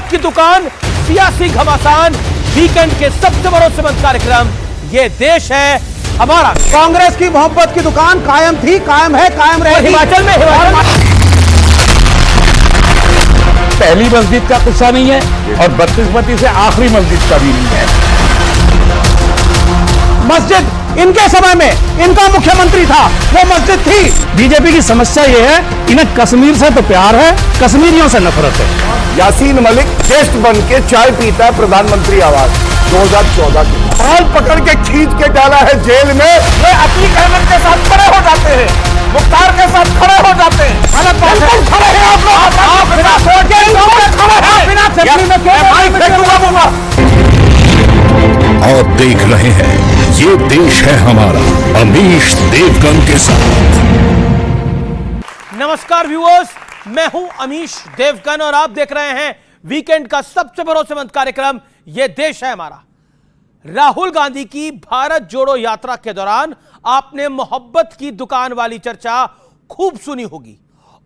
मोहब्बत की दुकान, सियासी घमासान, वीकेंड के सबसे भरोसेमंद कार्यक्रम ये देश है हमारा। कांग्रेस की मोहब्बत की दुकान कायम थी, कायम है, कायम रहेगी। हिमाचल में पहली मस्जिद का किस्सा नहीं है और बदकिस्मती से आखिरी मस्जिद का भी नहीं है। मस्जिद इनके समय में इनका मुख्यमंत्री था, वो मस्जिद थी। बीजेपी की समस्या ये है, इन्हें कश्मीर से तो प्यार है, कश्मीरियों से नफरत है। यासीन मलिक गेस्ट बन के चाय पीता है प्रधानमंत्री आवास 2014 की। बाल पकड़ के खींच के डाला है जेल में। वे अपनी कहमत के साथ खड़े हो जाते हैं, मुख्तार के साथ खड़े हो जाते हैं। बिल्कुल खड़े हैं आप लोग। आप बिना सोचे खड़े हैं, बिना चटनी में क्यों फेंकूंगा। आप देख रहे हैं ये देश है हमारा, अमीश देवगन के साथ। नमस्कार व्यूअर्स, मैं हूं अमीश देवगन और आप देख रहे हैं वीकेंड का सबसे भरोसेमंद कार्यक्रम ये देश है हमारा। राहुल गांधी की भारत जोड़ो यात्रा के दौरान आपने मोहब्बत की दुकान वाली चर्चा खूब सुनी होगी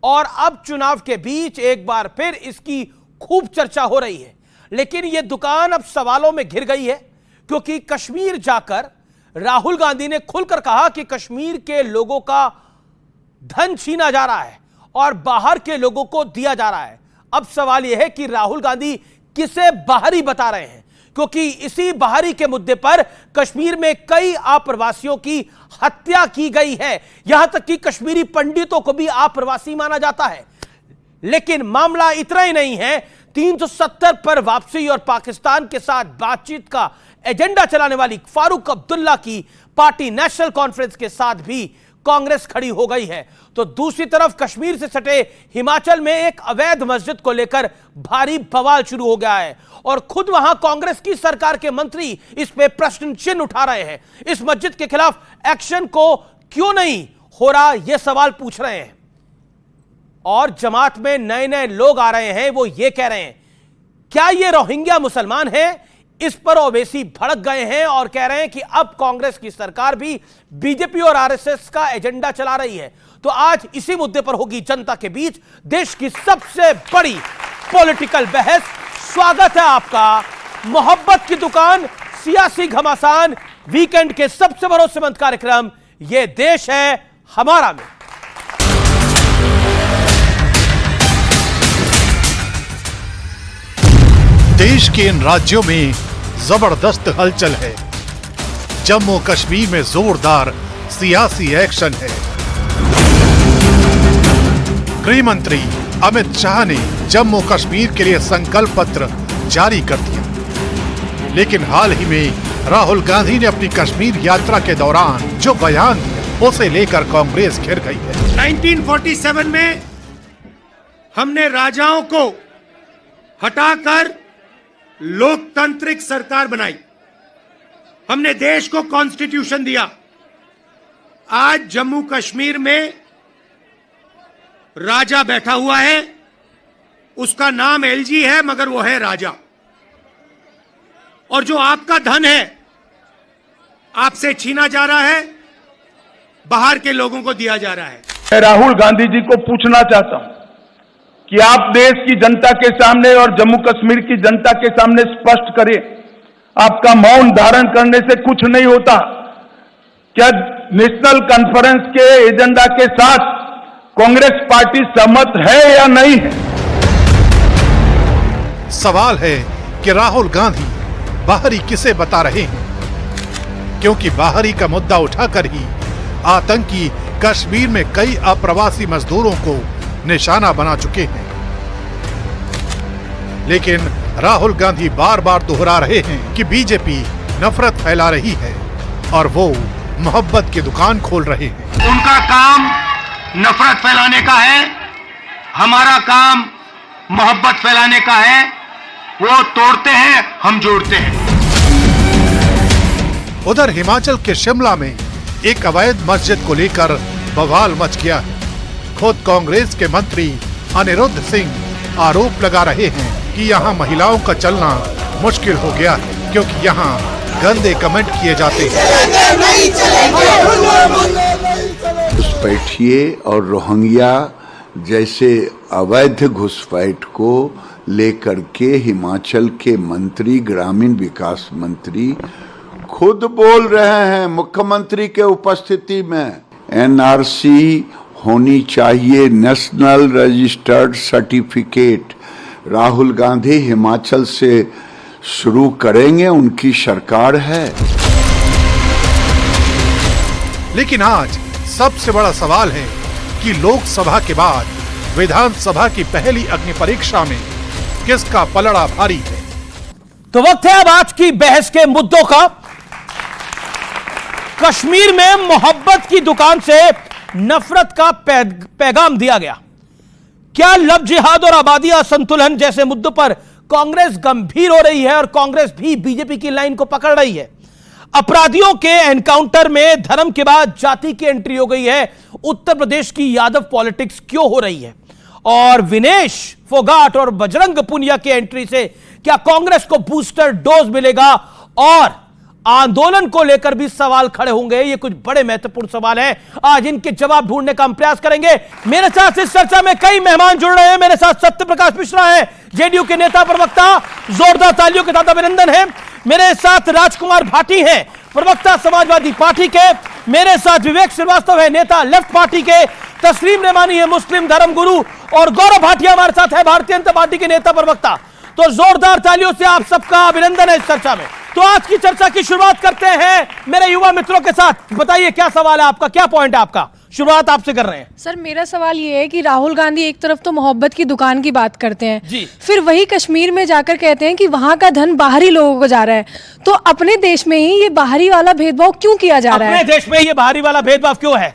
और अब चुनाव के बीच एक बार फिर इसकी खूब चर्चा हो रही है। लेकिन यह दुकान अब सवालों में घिर गई है क्योंकि कश्मीर जाकर राहुल गांधी ने खुलकर कहा कि कश्मीर के लोगों का धन छीना जा रहा है और बाहर के लोगों को दिया जा रहा है। अब सवाल यह है कि राहुल गांधी किसे बाहरी बता रहे हैं, क्योंकि इसी बाहरी के मुद्दे पर कश्मीर में कई आप्रवासियों की हत्या की गई है। यहां तक कि कश्मीरी पंडितों को भी आप्रवासी माना जाता है। लेकिन मामला इतना ही नहीं है, 370 पर वापसी और पाकिस्तान के साथ बातचीत का एजेंडा चलाने वाली फारूक अब्दुल्ला की पार्टी नेशनल कॉन्फ्रेंस के साथ भी कांग्रेस खड़ी हो गई है। तो दूसरी तरफ कश्मीर से सटे हिमाचल में एक अवैध मस्जिद को लेकर भारी बवाल शुरू हो गया है और खुद वहां कांग्रेस की सरकार के मंत्री इस पे प्रश्न चिन्ह उठा रहे हैं। इस मस्जिद के खिलाफ एक्शन को क्यों नहीं हो रहा, यह सवाल पूछ रहे हैं। और जमात में नए नए लोग आ रहे हैं, वो ये कह रहे हैं क्या ये रोहिंग्या मुसलमान है। इस पर ओवैसी भड़क गए हैं और कह रहे हैं कि अब कांग्रेस की सरकार भी बीजेपी और आरएसएस का एजेंडा चला रही है। तो आज इसी मुद्दे पर होगी जनता के बीच देश की सबसे बड़ी पॉलिटिकल बहस। स्वागत है आपका मोहब्बत की दुकान, सियासी घमासान, वीकेंड के सबसे भरोसेमंद कार्यक्रम ये देश है हमारा में। देश के इन राज्यों में जबरदस्त हलचल है। जम्मू कश्मीर में जोरदार सियासी एक्शन है। गृह मंत्री अमित शाह ने जम्मू कश्मीर के लिए संकल्प पत्र जारी कर दिया। लेकिन हाल ही में राहुल गांधी ने अपनी कश्मीर यात्रा के दौरान जो बयान दिया उसे लेकर कांग्रेस घिर गई है। 1947 में हमने राजाओं को हटाकर लोकतांत्रिक सरकार बनाई, हमने देश को कॉन्स्टिट्यूशन दिया। आज जम्मू कश्मीर में राजा बैठा हुआ है, उसका नाम एलजी है मगर वो है राजा। और जो आपका धन है आपसे छीना जा रहा है, बाहर के लोगों को दिया जा रहा है। मैं राहुल गांधी जी को पूछना चाहता हूं कि आप देश की जनता के सामने और जम्मू कश्मीर की जनता के सामने स्पष्ट करें, आपका मौन धारण करने से कुछ नहीं होता। क्या नेशनल कॉन्फ्रेंस के एजेंडा के साथ कांग्रेस पार्टी सहमत है या नहीं है? सवाल है कि राहुल गांधी बाहरी किसे बता रहे हैं, क्योंकि बाहरी का मुद्दा उठाकर ही आतंकी कश्मीर में कई अप्रवासी मजदूरों को निशाना बना चुके हैं। लेकिन राहुल गांधी बार बार दोहरा रहे हैं कि बीजेपी नफरत फैला रही है और वो मोहब्बत की दुकान खोल रहे हैं। उनका काम नफरत फैलाने का है, हमारा काम मोहब्बत फैलाने का है। वो तोड़ते हैं, हम जोड़ते हैं। उधर हिमाचल के शिमला में एक अवैध मस्जिद को लेकर बवाल मच गया है। खुद कांग्रेस के मंत्री अनिरुद्ध सिंह आरोप लगा रहे हैं कि यहाँ महिलाओं का चलना मुश्किल हो गया है क्योंकि यहाँ गंदे कमेंट किए जाते हैं। घुसपैठिए और रोहिंग्या जैसे अवैध घुसपैठ को लेकर के हिमाचल के मंत्री, ग्रामीण विकास मंत्री खुद बोल रहे हैं मुख्यमंत्री के उपस्थिति में, एनआरसी होनी चाहिए, national registered certificate. Rahul Gandhi Himachal से शुरू करेंगे, उनकी सरकार है। लेकिन आज सबसे बड़ा सवाल है कि लोकसभा के बाद विधानसभा की पहली अग्नि परीक्षा में किसका पलड़ा भारी है। तो वक्त है अब आज की बहस के मुद्दों का। कश्मीर में मोहब्बत की दुकान से नफरत का पैगाम दिया गया। क्या लव जिहाद और आबादी असंतुलन जैसे मुद्दों पर कांग्रेस गंभीर हो रही है और कांग्रेस भी बीजेपी की लाइन को पकड़ रही है। अपराधियों के एनकाउंटर में धर्म के बाद जाति की एंट्री हो गई है। उत्तर प्रदेश की यादव पॉलिटिक्स क्यों हो रही है, और विनेश फोगाट और बजरंग पुनिया की एंट्री से क्या कांग्रेस को बूस्टर डोज मिलेगा, और आंदोलन को लेकर भी सवाल खड़े होंगे। ये कुछ बड़े महत्वपूर्ण सवाल हैं, आज इनके जवाब ढूंढने का हम प्रयास करेंगे। मेरे साथ इस चर्चा में कई मेहमान जुड़ रहे हैं। मेरे साथ सत्य प्रकाश मिश्रा है, जेडीयू के नेता प्रवक्ता, जोरदार तालियों के साथ अभिनंदन है। मेरे साथ राजकुमार भाटी हैं, प्रवक्ता समाजवादी पार्टी के। मेरे साथ विवेक श्रीवास्तव है, नेता लेफ्ट पार्टी के। तस्लीम रेमानी है, मुस्लिम धर्म गुरु, और गौरव भाटिया हमारे साथ है, भारतीय जनता पार्टी के नेता प्रवक्ता। तो जोरदार तालियों से आप सबका अभिनंदन है इस चर्चा में। तो आज की चर्चा की शुरुआत करते हैं मेरे युवा मित्रों के साथ। बताइए क्या सवाल है आपका, क्या पॉइंट है आपका? शुरुआत आपसे कर रहे हैं। सर, मेरा सवाल ये है कि राहुल गांधी एक तरफ तो मोहब्बत की दुकान की बात करते हैं जी, फिर वही कश्मीर में जाकर कहते हैं कि वहां का धन बाहरी लोगों को जा रहा है। तो अपने देश में ही ये बाहरी वाला भेदभाव क्यों किया जा रहा है? अपने देश में ये बाहरी वाला भेदभाव क्यों है?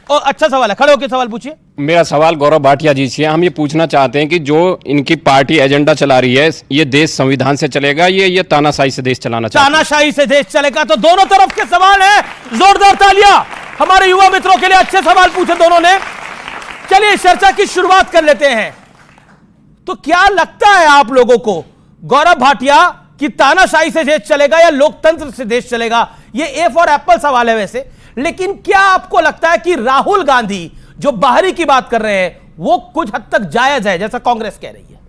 और अच्छा सवाल है, खड़े होकर सवाल पूछिए। मेरा सवाल गौरव भाटिया जी से, हम ये पूछना चाहते हैं कि जो इनकी पार्टी एजेंडा चला रही है, ये देश संविधान से चलेगा, ये तानाशाही से देश चलाना चाहते हैं? तानाशाही से देश चलेगा। तो दोनों तरफ के सवाल है, जोरदार तालियां हमारे युवा मित्रों के लिए। अच्छे सवाल पूछे दोनों ने। चलिए चर्चा की शुरुआत कर लेते हैं। तो क्या लगता है आप लोगों को, गौरव भाटिया, कि तानाशाही से देश चलेगा या लोकतंत्र से देश चलेगा? ये ए फॉर एप्पल सवाल है वैसे, लेकिन क्या आपको लगता है कि राहुल गांधी जो बाहरी की बात कर रहे हैं वो कुछ हद तक जायज है, जैसा कांग्रेस कह रही है?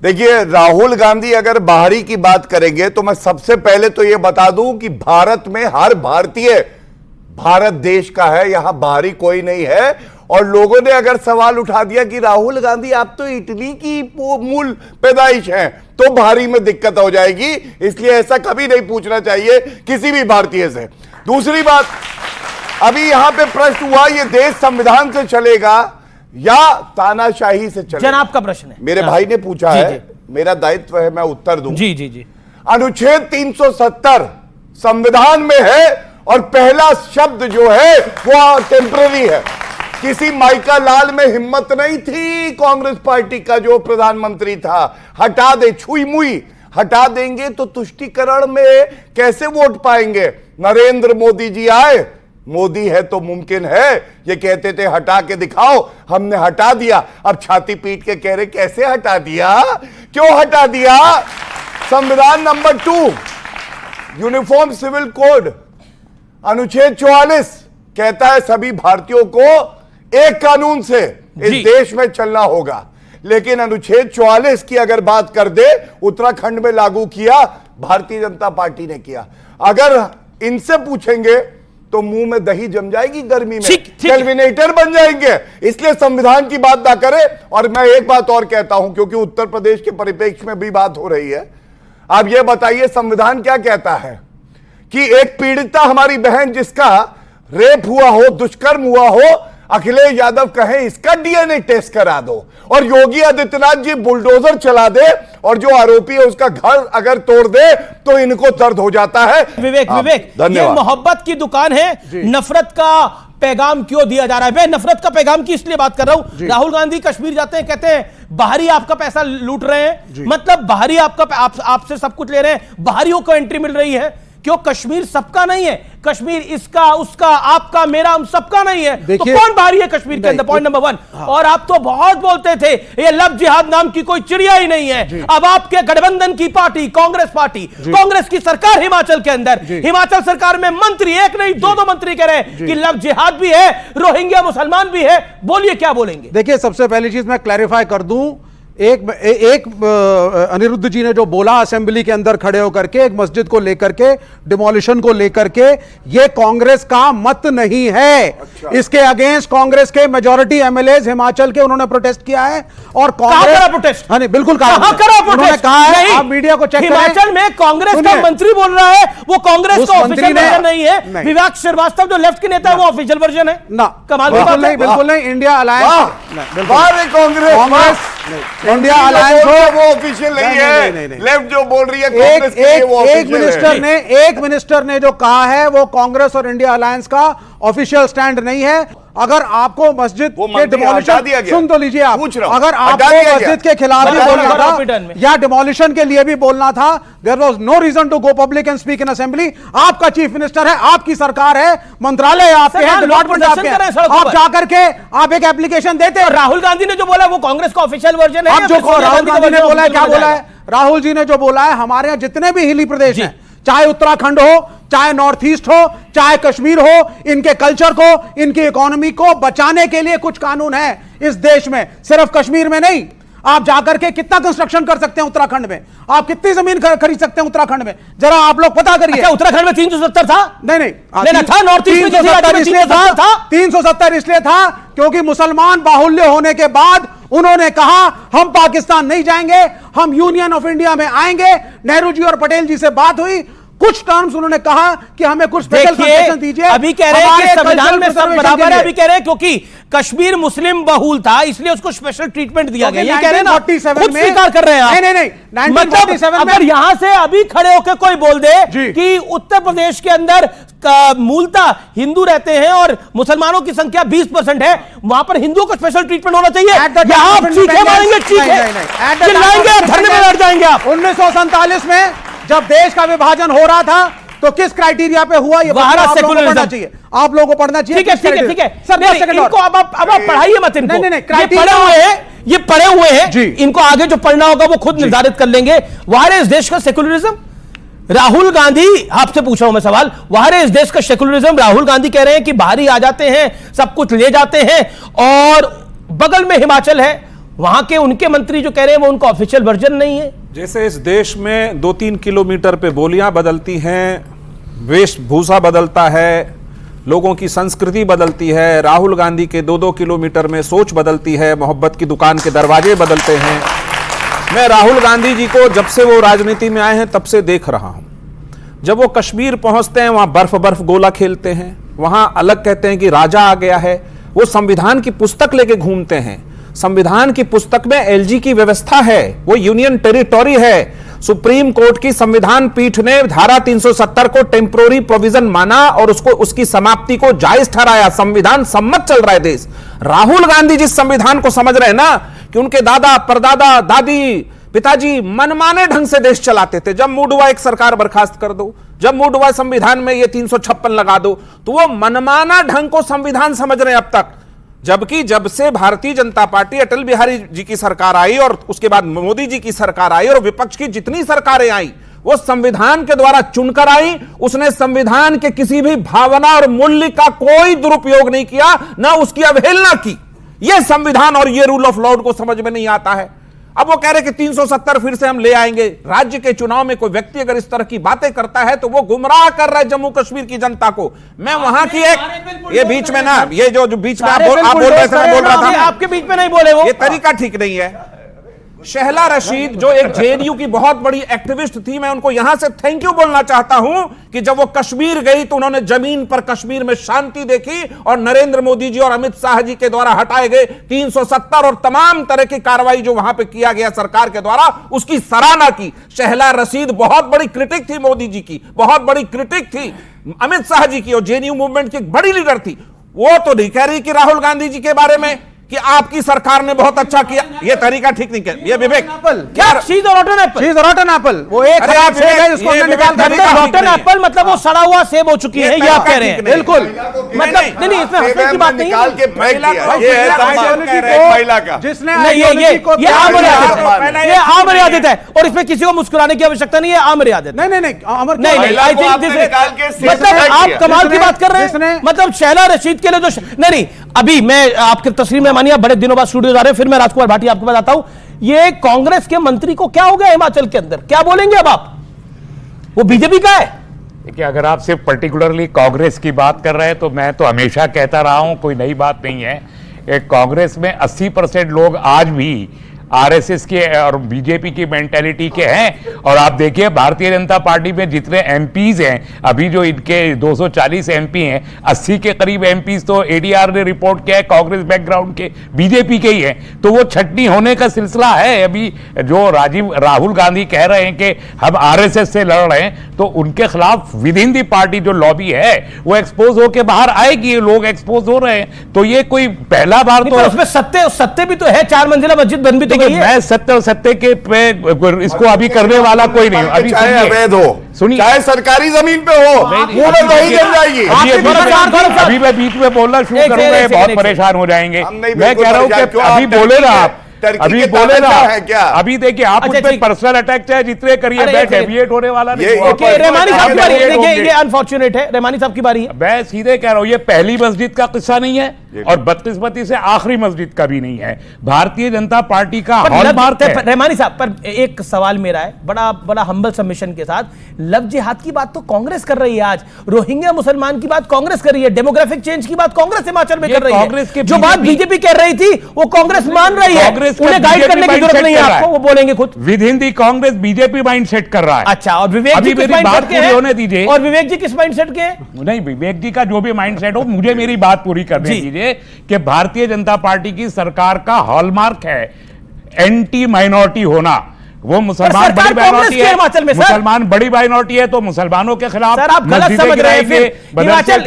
देखिए, राहुल गांधी अगर बाहरी की बात करेंगे तो मैं सबसे पहले तो यह बता दूं कि भारत में हर भारतीय भारत देश का है, यहां बाहरी कोई नहीं है। और लोगों ने अगर सवाल उठा दिया कि राहुल गांधी आप तो इटली की मूल पैदाइश हैं, तो बाहरी में दिक्कत हो जाएगी, इसलिए ऐसा कभी नहीं पूछना चाहिए किसी भी भारतीय से। दूसरी बात, अभी यहां पे प्रश्न हुआ ये देश संविधान से चलेगा या तानाशाही से चलेगा? जनाब का प्रश्न है, मेरे भाई ने पूछा जी, है, जी। मेरा दायित्व है मैं उत्तर दूं। जी जी जी। अनुच्छेद 370 संविधान में है, और पहला शब्द जो है वो टेम्पररी है। किसी माइका लाल में हिम्मत नहीं थी कांग्रेस पार्टी का जो प्रधानमंत्री था, हटा दे, छुई मुई हटा देंगे तो तुष्टीकरण में कैसे वोट पाएंगे? नरेंद्र मोदी जी आए, मोदी है तो मुमकिन है, ये कहते थे हटा के दिखाओ, हमने हटा दिया। अब छाती पीट के कह रहे कैसे हटा दिया, क्यों हटा दिया? संविधान नंबर 2 यूनिफॉर्म सिविल कोड अनुच्छेद 44 कहता है सभी भारतीयों को एक कानून से इस देश में चलना होगा। लेकिन अनुच्छेद 44 की अगर बात कर दे, उत्तराखंड में लागू किया, भारतीय जनता पार्टी ने किया। अगर इनसे पूछेंगे तो मुंह में दही जम जाएगी, गर्मी में कैलविनेटर बन जाएंगे। इसलिए संविधान की बात ना करें। और मैं एक बात और कहता हूं, क्योंकि उत्तर प्रदेश के परिप्रेक्ष्य में भी बात हो रही है। आप यह बताइए संविधान क्या कहता है कि एक पीड़िता हमारी बहन जिसका रेप हुआ हो, दुष्कर्म हुआ हो, अखिलेश यादव कहें इसका डीएनए टेस्ट करा दो, और योगी आदित्यनाथ जी बुलडोजर चला दे और जो आरोपी है उसका घर अगर तोड़ दे तो इनको दर्द हो जाता है। विवेक, ये मोहब्बत की दुकान है, नफरत का पैगाम क्यों दिया जा रहा है? मैं नफरत का पैगाम की इसलिए बात कर रहा हूं, राहुल गांधी कश्मीर जाते हैं, कहते हैं बाहरी आपका पैसा लूट रहे हैं, मतलब बाहरी आपसे सब कुछ ले रहे हैं, बाहरियों को एंट्री मिल रही है। क्यों कश्मीर सबका नहीं है? कश्मीर इसका, उसका, आपका, मेरा, हम सबका नहीं है। तो कौन बाहरी है कश्मीर के अंदर? Point number 1। और आप तो बहुत बोलते थे ये लव जिहाद नाम की कोई चिड़िया ही नहीं है। अब आपके गठबंधन की पार्टी कांग्रेस पार्टी, कांग्रेस की सरकार हिमाचल के अंदर, हिमाचल सरकार में मंत्री, एक नहीं दो मंत्री कह रहे हैं कि लव जिहाद भी है, रोहिंग्या मुसलमान भी है। बोलिए क्या बोलेंगे? देखिए, सबसे पहली चीज मैं क्लैरिफाई कर दूं, एक अनिरुद्ध जी ने जो बोला असेंबली के अंदर खड़े होकर के, एक मस्जिद को लेकर के, डिमोलिशन को लेकर के, ये कांग्रेस का मत नहीं है। इसके अगेंस्ट कांग्रेस के मेजॉरिटी एमएलएज हिमाचल के उन्होंने प्रोटेस्ट किया है। और कांग्रेस प्रोटेस्ट, हाँ नहीं, बिल्कुल करा उन्होंने कहा है, आप मीडिया को चेक करें, हिमाचल में कांग्रेस का मंत्री बोल रहा है वो कांग्रेस का ऑफिशियल वर्जन नहीं है। विवेक श्रीवास्तव जो लेफ्ट के नेता है वो ऑफिशियल वर्जन है ना? कमाल की बात है। बिल्कुल नहीं, India alliance Congress India alliance हो वो ऑफिशियल नहीं है। लेफ्ट जो बोल रही है कांग्रेस के लिए वो एक मिनिस्टर ने जो कहा है वो कांग्रेस और इंडिया अलायंस का ऑफिशियल स्टैंड नहीं है। अगर आपको मस्जिद के डिमोलिशन, सुन तो लीजिए आप, अगर आपको मस्जिद के खिलाफ भी बोलना था या डिमोलिशन के लिए भी बोलना था, there was no reason to go public and speak in assembly. आपका चीफ मिनिस्टर है, आपकी सरकार है, मंत्रालय आपके हैं, डिपार्टमेंट आपके हैं, आप जाकर के आप एक एप्लीकेशन देते हैं। राहुल गांधी ने जो बोला वो कांग्रेस का ऑफिशियल वर्जन है। अब जो राहुल गांधी ने बोला है, क्या बोला है राहुल जी ने? जो बोला है, हमारे यहाँ जितने भी हिली प्रदेश हैं, चाहे उत्तराखंड हो, चाहे नॉर्थ ईस्ट हो, चाहे कश्मीर हो, इनके कल्चर को, इनकी इकोनॉमी को बचाने के लिए कुछ कानून है इस देश में, सिर्फ कश्मीर में नहीं। आप जाकर के कितना कंस्ट्रक्शन कर सकते हैं उत्तराखंड में? आप कितनी जमीन खरीद सकते हैं उत्तराखंड में? जरा आप लोग पता करिए। अच्छा, उत्तराखंड में 370 था? नहीं था, नॉर्थ ईस्ट में 370 इसलिए था, 370 इसलिए था क्योंकि मुसलमान बाहुल्य होने के बाद उन्होंने कहा हम पाकिस्तान नहीं जाएंगे, हम यूनियन ऑफ इंडिया में आएंगे। नेहरू जी और पटेल जी से बात हुई, कुछ टर्म्स उन्होंने कहा कि हमें कुछ स्पेशल कंसेशन दीजिए। अभी कह रहे हैं कि संविधान में सब बराबर है। अभी कह रहे हैं क्योंकि कश्मीर मुस्लिम बहुल था इसलिए उसको स्पेशल ट्रीटमेंट दिया गया। ये कह रहे हैं ना, खुद स्वीकार कर रहे हैं आप। नहीं, 1947 अगर यहां से अभी खड़े होकर कोई बोल दे कि उत्तर प्रदेश के अंदर मूलतः हिंदू रहते हैं और मुसलमानों की संख्या 20% है, वहां पर हिंदुओं को स्पेशल ट्रीटमेंट होना चाहिए। यहां आप चीखे मारेंगे, चिल्लाएंगे, धरने में लड़ जाएंगे आप। 1947 में जब देश का विभाजन हो रहा था तो किस क्राइटेरिया पे हुआ ये आप लोगों को पढ़ना चाहिए, आप लोगों को पढ़ना चाहिए। ठीक है सर, इनको अब आप पढ़ाइए मत इनको। नहीं, ये पढ़े हुए हैं, इनको आगे जो पढ़ना होगा वो खुद निर्धारित कर लेंगे। वहां है इस देश का सेकुलरिज्म? राहुल गांधी, आपसे पूछ रहा हूं मैं सवाल, वहां है इस देश का सेकुलरिज्म? राहुल गांधी कह रहे हैं कि बाहरी आ जाते हैं, सब कुछ ले जाते हैं, और बगल में हिमाचल है, वहां के उनके मंत्री जो कह रहे हैं वो उनका ऑफिशियल वर्जन नहीं है। जैसे इस देश में 2-3 किलोमीटर पे बोलियां बदलती हैं, वेशभूषा बदलता है, लोगों की संस्कृति बदलती है, राहुल गांधी के 2-2 किलोमीटर में सोच बदलती है, मोहब्बत की दुकान के दरवाजे बदलते हैं। मैं राहुल गांधी जी को जब से वो राजनीति में आए हैं तब से देख रहा हूं। जब वो कश्मीर पहुंचते हैं वहां बर्फ गोला खेलते हैं, वहां अलग कहते हैं कि राजा आ गया है। वो संविधान की पुस्तक लेके घूमते हैं, संविधान की पुस्तक में एलजी की व्यवस्था है, वो यूनियन टेरिटोरी है। सुप्रीम कोर्ट की संविधान पीठ ने धारा 370 को टेम्पोररी प्रोविजन माना और उसको, उसकी समाप्ति को जायज ठहराया। संविधान सम्मत चल रहा है देश। राहुल गांधी जिस संविधान को समझ रहे हैं ना कि उनके दादा, परदादा, दादी, पिताजी मनमाने ढंग से देश चलाते थे, जब मूड हुआ एक सरकार बर्खास्त कर दो, जब मूड हुआ संविधान में ये 356 लगा दो, तो वो मनमाना ढंग को संविधान समझ रहे हैं अब तक। जबकि जब से भारतीय जनता पार्टी, अटल बिहारी जी की सरकार आई और उसके बाद मोदी जी की सरकार आई और विपक्ष की जितनी सरकारें आई वो संविधान के द्वारा चुनकर आई। उसने संविधान के किसी भी भावना और मूल्य का कोई दुरुपयोग नहीं किया, ना उसकी अवहेलना की। यह संविधान और यह रूल ऑफ लॉ को समझ में नहीं आता है। अब वो कह रहे कि 370 फिर से हम ले आएंगे। राज्य के चुनाव में कोई व्यक्ति अगर इस तरह की बातें करता है तो वो गुमराह कर रहा है जम्मू कश्मीर की जनता को। मैं वहां की एक, ये बीच में ना, ये जो बीच में आप बोल रहे थे, मैं बोल रहा था, आपके बीच में नहीं बोले वो, ये तरीका ठीक नहीं है। शहला रशीद जो एक जेएनयू की बहुत बड़ी एक्टिविस्ट थी, मैं उनको यहां से थैंक यू बोलना चाहता हूं कि जब वो कश्मीर गई तो उन्होंने जमीन पर कश्मीर में शांति देखी और नरेंद्र मोदी जी और अमित शाह जी के द्वारा हटाए गए 370 और तमाम तरह की कार्रवाई जो वहां पे किया गया सरकार के द्वारा, उसकी सराहना की। शहला रशीद बहुत बड़ी क्रिटिक थी मोदी जी की, बहुत बड़ी क्रिटिक थी अमित शाह जी की, और जेएनयू मूवमेंट की बड़ी लीडर थी। वो तो नहीं कह रही कि राहुल गांधी जी के बारे में कि आपकी सरकार ने बहुत अच्छा किया, ये तरीका ठीक नहीं किया। ये विवेक क्या चीज और रॉटन एप्पल, चीज रॉटन एप्पल, वो एक अरे खराब विवेक, सेब है जिसको ये हमने विवेक निकाल तरीका कर रॉटन एप्पल मतलब वो सड़ा हुआ सेब हो चुकी है, ये आप कह रहे हैं। बिल्कुल, मतलब नहीं इसमें हंसने की बात नहीं निकाल है। के फेंक दिया, ये है महिला का, जिसने ये आम मर्यादित है, ये आम मर्यादित है और इसमें किसी को मुस्कुराने की आवश्यकता नहीं है, आम मर्यादित। नहीं अमर नहीं आई थिंक मतलब आप कमाल की बात कर रहे हैं। मतलब शैला रशीद के लिए जो नहीं, अभी मैं आपके तस्वीर में मानिए बड़े दिनों बाद स्टूडियो जा रहे हैं, फिर मैं राजकुमार भाटी आपको बताता हूं, ये कांग्रेस के मंत्री को क्या हो गया हिमाचल के अंदर, क्या बोलेंगे अब आप, वो बीजेपी का है। देखिए, अगर आप सिर्फ पर्टिकुलरली कांग्रेस की बात कर रहे हैं तो मैं तो हमेशा कहता रहा हूं, कोई नई बात नहीं है। कांग्रेस में 80% लोग आज भी आरएसएस के और बीजेपी की मेंटेलिटी के हैं। और आप देखिए भारतीय जनता पार्टी में जितने एमपीज हैं, अभी जो इनके 240 एमपी हैं, 80 के करीब एमपीज तो एडीआर ने रिपोर्ट किया है कांग्रेस बैकग्राउंड के, बीजेपी के ही हैं। तो वो छटनी होने का सिलसिला है। अभी जो राहुल गांधी कह रहे हैं कि हम आरएसएस से लड़ रहे हैं, तो उनके खिलाफ विद इन दी पार्टी जो लॉबी है वो एक्सपोज होकर बाहर आएगी। ये लोग एक्सपोज हो रहे हैं, तो ये कोई पहला बार तो उसमें सत्य भी तो है, 4 मंजिला मस्जिद बन भी तो गई है। मैं सत्य और सत्य के पे इसको अभी करने वाला कोई नहीं। अभी चाहे अवैध हो, सुनिए, चाहे सरकारी जमीन पे हो, वो में दही जम जाएगी। अभी मैं बीच में बोलना शुरू करूंगा, बहुत परेशान हो जाएंगे। मैं कह रहा हूं कि अभी बोले ना आप, अभी बोले ना क्या? अभी देखिए आप उन पे पर्सनल अटैक चाहे जितने करिए, मैं डेविएट होने वाला नहीं। रहमानी साहब की बारी है, ये अनफॉर्चुनेट है, रहमानी साहब की बारी है। मैं सीधे कह रहा हूं, ये पहली मस्जिद का किस्सा नहीं है और बदकिस्मती से आखिरी मस्जिद का भी नहीं है। भारतीय जनता पार्टी का हॉलमार्क है। रहमानी साहब, पर एक सवाल मेरा है, बड़ा हम्बल सबमिशन के साथ, लव जिहाद की बात तो कांग्रेस कर रही है आज, रोहिंग्या मुसलमान की बात कांग्रेस कर रही है, डेमोग्राफिक चेंज की बात कांग्रेस हिमाचल में कर रही है। जो बात बीजेपी कर रही थी वो कांग्रेस मान रही है, उन्हें गाइड करने की जरूरत नहीं है आपको, वो बोलेंगे खुद। With in the Congress BJP mindset कर रहा है। अच्छा, और विवेक जी किस माइंडसेट के होने दीजिए, और विवेक जी किस माइंडसेट के हैं? नहीं, विवेक जी का जो भी माइंडसेट हो, मुझे मेरी बात पूरी करने दीजिए कि भारतीय जनता पार्टी की सरकार का हॉलमार्क है एंटी माइनॉरिटी होना। वो मुसलमान बड़ी माइनॉरिटी है, मुसलमान बड़ी माइनॉरिटी है, तो मुसलमानों के खिलाफ सर आप गलत समझ रहे हैं।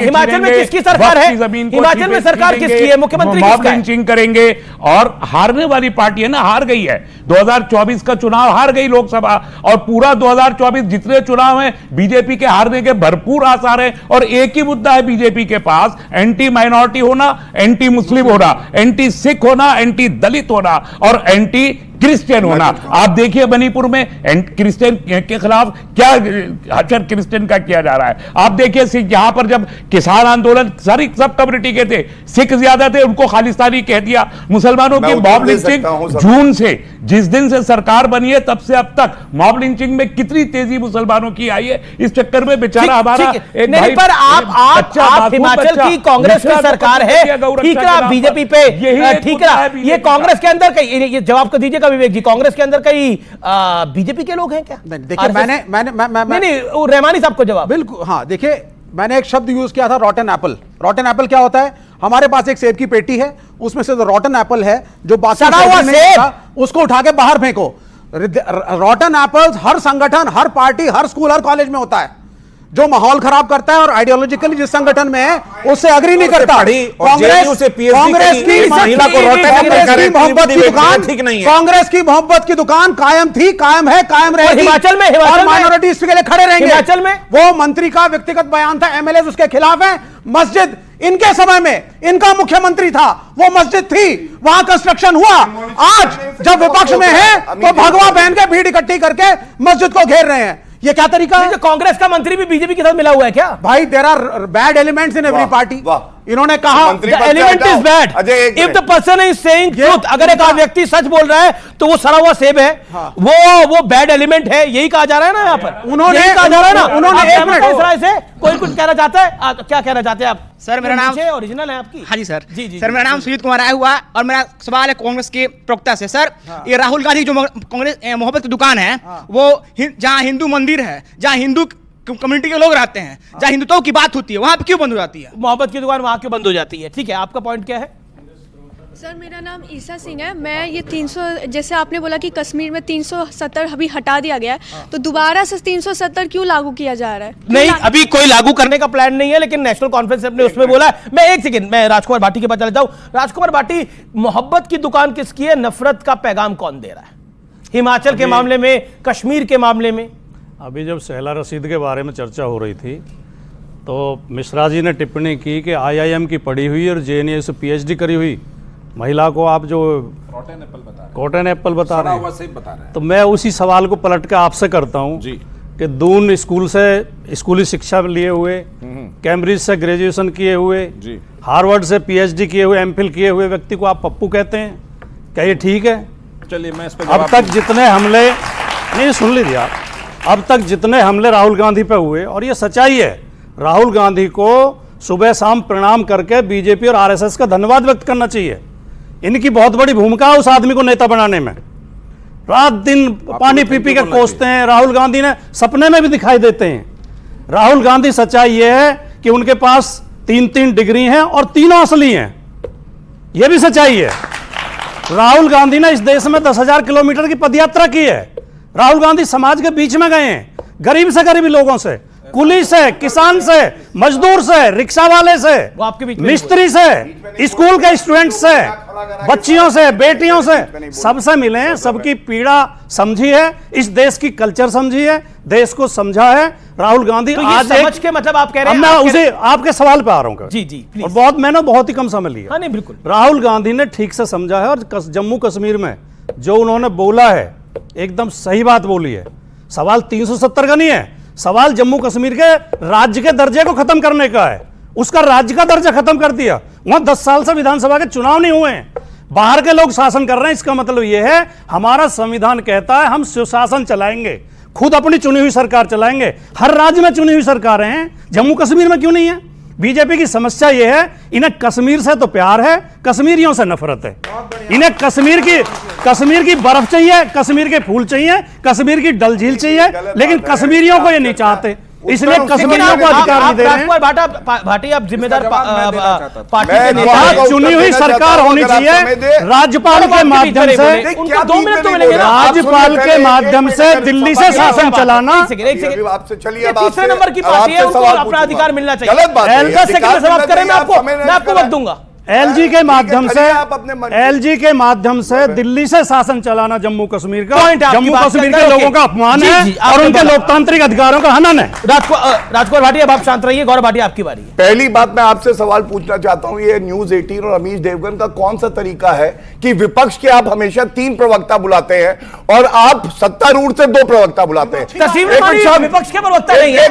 हिमाचल में किसकी सरकार है? हिमाचल में सरकार किसकी है? मुख्यमंत्री मॉब लिंचिंग करेंगे। और हारने वाली पार्टी है ना, हार गई है 2024 का चुनाव, हार गई लोकसभा, और पूरा 2024 जितने चुनाव हैं बीजेपी के हारने के भरपूर आसार है। और एक ही मुद्दा है बीजेपी के पास, एंटी माइनॉरिटी होना, एंटी मुस्लिम होना, एंटी सिख होना, एंटी दलित होना और एंटी क्रिश्चियन होना। आप देखिए मणिपुर में क्रिश्चियन के खिलाफ क्या हचर क्रिश्चियन का किया जा रहा है। आप देखिए यहां पर जब किसान आंदोलन सारी सब कम्युनिटी के थे, सिख ज्यादा थे, उनको खालिस्तानी कह दिया। मुसलमानों की मॉब लिंचिंग जून से, जिस दिन से सरकार बनी है तब से अब तक मॉब लिंचिंग में कितनी तेजी मुसलमानों की आई है। इस चक्कर में बेचारा हमारा एक नहीं, पर आप हिमाचल की कांग्रेस की सरकार है, ठीक है, बीजेपी पे ठीक है, ये कांग्रेस के अंदर ये जवाब को दीजिएगा विवेक जी, कांग्रेस के अंदर कई बीजेपी के लोग हैं क्या? देखिए मैंने नहीं रहमानी साहब को जवाब। बिल्कुल हाँ, देखिए मैंने एक शब्द यूज किया था, रॉटन एप्पल। रॉटन एप्पल क्या होता है? हमारे पास एक सेब की पेटी है, उसमें से रॉटन एप्पल है जो सड़ा हुआ सेब, उसको उठा के बाहर फेंको। रॉटन एप्पल्स हर संगठन, हर पार्टी, हर स्कूल, हर कॉलेज में होता है। जो माहौल खराब करता है और आइडियोलॉजिकली जिस संगठन में है उससे अग्री नहीं करता। कांग्रेस की मोहब्बत की दुकान कायम थी, कायम है, कायम रहेगी। हिमाचल में माइनॉरिटीज के लिए खड़े रहेंगे। हिमाचल में वो मंत्री का व्यक्तिगत बयान था, एमएलए उसके खिलाफ है। मस्जिद इनके समय में इनका मुख्यमंत्री था, वो मस्जिद थी, वहां कंस्ट्रक्शन हुआ। आज जब विपक्ष में है तो भगवा बहन के भीड़ इकट्ठी करके मस्जिद को घेर रहे हैं। ये क्या तरीका है? कांग्रेस का मंत्री भी बीजेपी के साथ मिला हुआ है क्या? भाई there are bad elements in every party. इन्होंने कहा the element is bad if the person is saying truth. अगर एक व्यक्ति सच बोल रहा है तो वो सड़ा हुआ सेब है, वो बैड एलिमेंट है, यही कहा जा रहा है ना यहाँ पर। उन्होंने कहा जा रहा है ना। उन्होंने एक मिनट से कोई कुछ कहना चाहता है? क्या कहना चाहते हैं आप? सर मेरा नाम ओरिजिनल है आपकी? हाँ जी सर। जी सर मेरा नाम सुजीत कुमार आया हुआ और मेरा सवाल है कांग्रेस के प्रवक्ता से। सर ये राहुल गांधी जो कांग्रेस मोहब्बत की दुकान है, वो जहाँ हिंदू मंदिर है, जहाँ हिंदू कम्युनिटी के लोग रहते हैं, जहाँ हिंदुत्व की बात होती है, वहां पे क्यों बंद हो जाती है? मोहब्बत की दुकान वहां क्यों बंद हो जाती है? ठीक है, आपका पॉइंट क्या है? सर मेरा नाम ईसा सिंह है। मैं ये 300 जैसे आपने बोला कि कश्मीर में 370 अभी हटा दिया गया है, तो दोबारा से 370 क्यों लागू किया जा रहा है? नहीं, अभी कोई लागू करने का प्लान नहीं है, लेकिन नेशनल कॉन्फ्रेंस ने उसमें बोला है। मैं एक सेकंड, मैं राजकुमार भाटी के पास चला जाऊं। राजकुमार भाटी, मोहब्बत की दुकान किसकी है? नफरत का पैगाम कौन दे रहा है? हिमाचल के मामले में, कश्मीर के मामले में? अभी जब सहला रशीद के बारे में चर्चा हो रही थी तो मिश्रा जी ने टिप्पणी की कि IIM की पढ़ी हुई और JNU से PhD करी हुई महिला को आप जो कॉटन एप्पल बता रहे हैं, तो मैं उसी सवाल को पलट के आपसे करता हूं कि दून स्कूल से स्कूली शिक्षा लिए हुए, कैम्ब्रिज से ग्रेजुएशन किए हुए, हार्वर्ड से PhD किए हुए, MPhil किए हुए व्यक्ति को आप पप्पू कहते हैं? क्या ये ठीक है? चलिए मैं इस पे अब तक जितने हमले, नहीं सुन लीजिए आप, अब तक जितने हमले राहुल गांधी पे हुए, और ये सच्चाई है, राहुल गांधी को सुबह शाम प्रणाम करके BJP और RSS का धन्यवाद व्यक्त करना चाहिए। इनकी बहुत बड़ी भूमिका है उस आदमी को नेता बनाने में। रात दिन पानी पी पी के कोसते हैं। राहुल गांधी ने सपने में भी दिखाई देते हैं। राहुल गांधी, सच्चाई यह है कि उनके पास 3-3 डिग्री हैं और तीनों असली हैं, यह भी सच्चाई है। राहुल गांधी ने इस देश में 10,000 किलोमीटर की पदयात्रा की है। राहुल गांधी समाज के बीच में गए हैं, गरीब से गरीब लोगों से, कुली से, किसान से, मजदूर से, रिक्शा वाले से, मिस्त्री से, स्कूल के स्टूडेंट से, बच्चियों से, बेटियों से, सबसे मिले हैं, सबकी पीड़ा समझी है, इस देश की कल्चर समझी है, देश को समझा है। राहुल गांधी तो आज समझ के मतलब आप कह रहे हैं, मैं उसे आपके सवाल पे आ रहा हूं। जी और मैंने बहुत ही कम समय लिया। हाँ, नहीं बिल्कुल, राहुल गांधी ने ठीक से समझा है, और जम्मू कश्मीर में जो उन्होंने बोला है एकदम सही बात बोली है। सवाल 370 का नहीं है, सवाल जम्मू कश्मीर के राज्य के दर्जे को खत्म करने का है। उसका राज्य का दर्जा खत्म कर दिया। वहां 10 साल से विधानसभा के चुनाव नहीं हुए हैं, बाहर के लोग शासन कर रहे हैं। इसका मतलब यह है, हमारा संविधान कहता है हम सुशासन चलाएंगे, खुद अपनी चुनी हुई सरकार चलाएंगे। हर राज्य में चुनी हुई सरकारें हैं, जम्मू कश्मीर में क्यों नहीं है? बीजेपी की समस्या यह है, इन्हें कश्मीर से तो प्यार है, कश्मीरियों से नफरत है। इन्हें कश्मीर की बर्फ चाहिए, कश्मीर के फूल चाहिए, कश्मीर की डल झील चाहिए, लेकिन कश्मीरियों को ये नहीं चाहते, इसलिए कश्मीरियों को अधिकार नहीं दे रहे हैं। भाटी, आप जिम्मेदार पार्टी के नेता, चुनी हुई सरकार होनी चाहिए, राज्यपाल के माध्यम से, राज्यपाल के माध्यम से दिल्ली से शासन चलाना। तीसरे नंबर की पार्टी है, उनको अपना अधिकार मिलना चाहिए। 10 सेकंड में समाप्त करें, मैं आपको वक्त दूंगा। LG के माध्यम से दिल्ली से शासन चलाना जम्मू कश्मीर का, जम्मू कश्मीर के लोगों का अपमान है और उनके लोकतांत्रिक अधिकारों का हनन है। राजकुमार भाटी, अब आप शांत रहिए। गौरव भाटी, आपकी बारी है। पहली बात मैं आपसे सवाल पूछना चाहता हूं, ये न्यूज 18 और अमीश देवगन का कौन सा तरीका है कि विपक्ष के आप हमेशा 3 प्रवक्ता बुलाते हैं और आप सत्तारूढ़ से 2 प्रवक्ता बुलाते हैं? तस्लीम रमानी विपक्ष के प्रवक्ता नहीं है।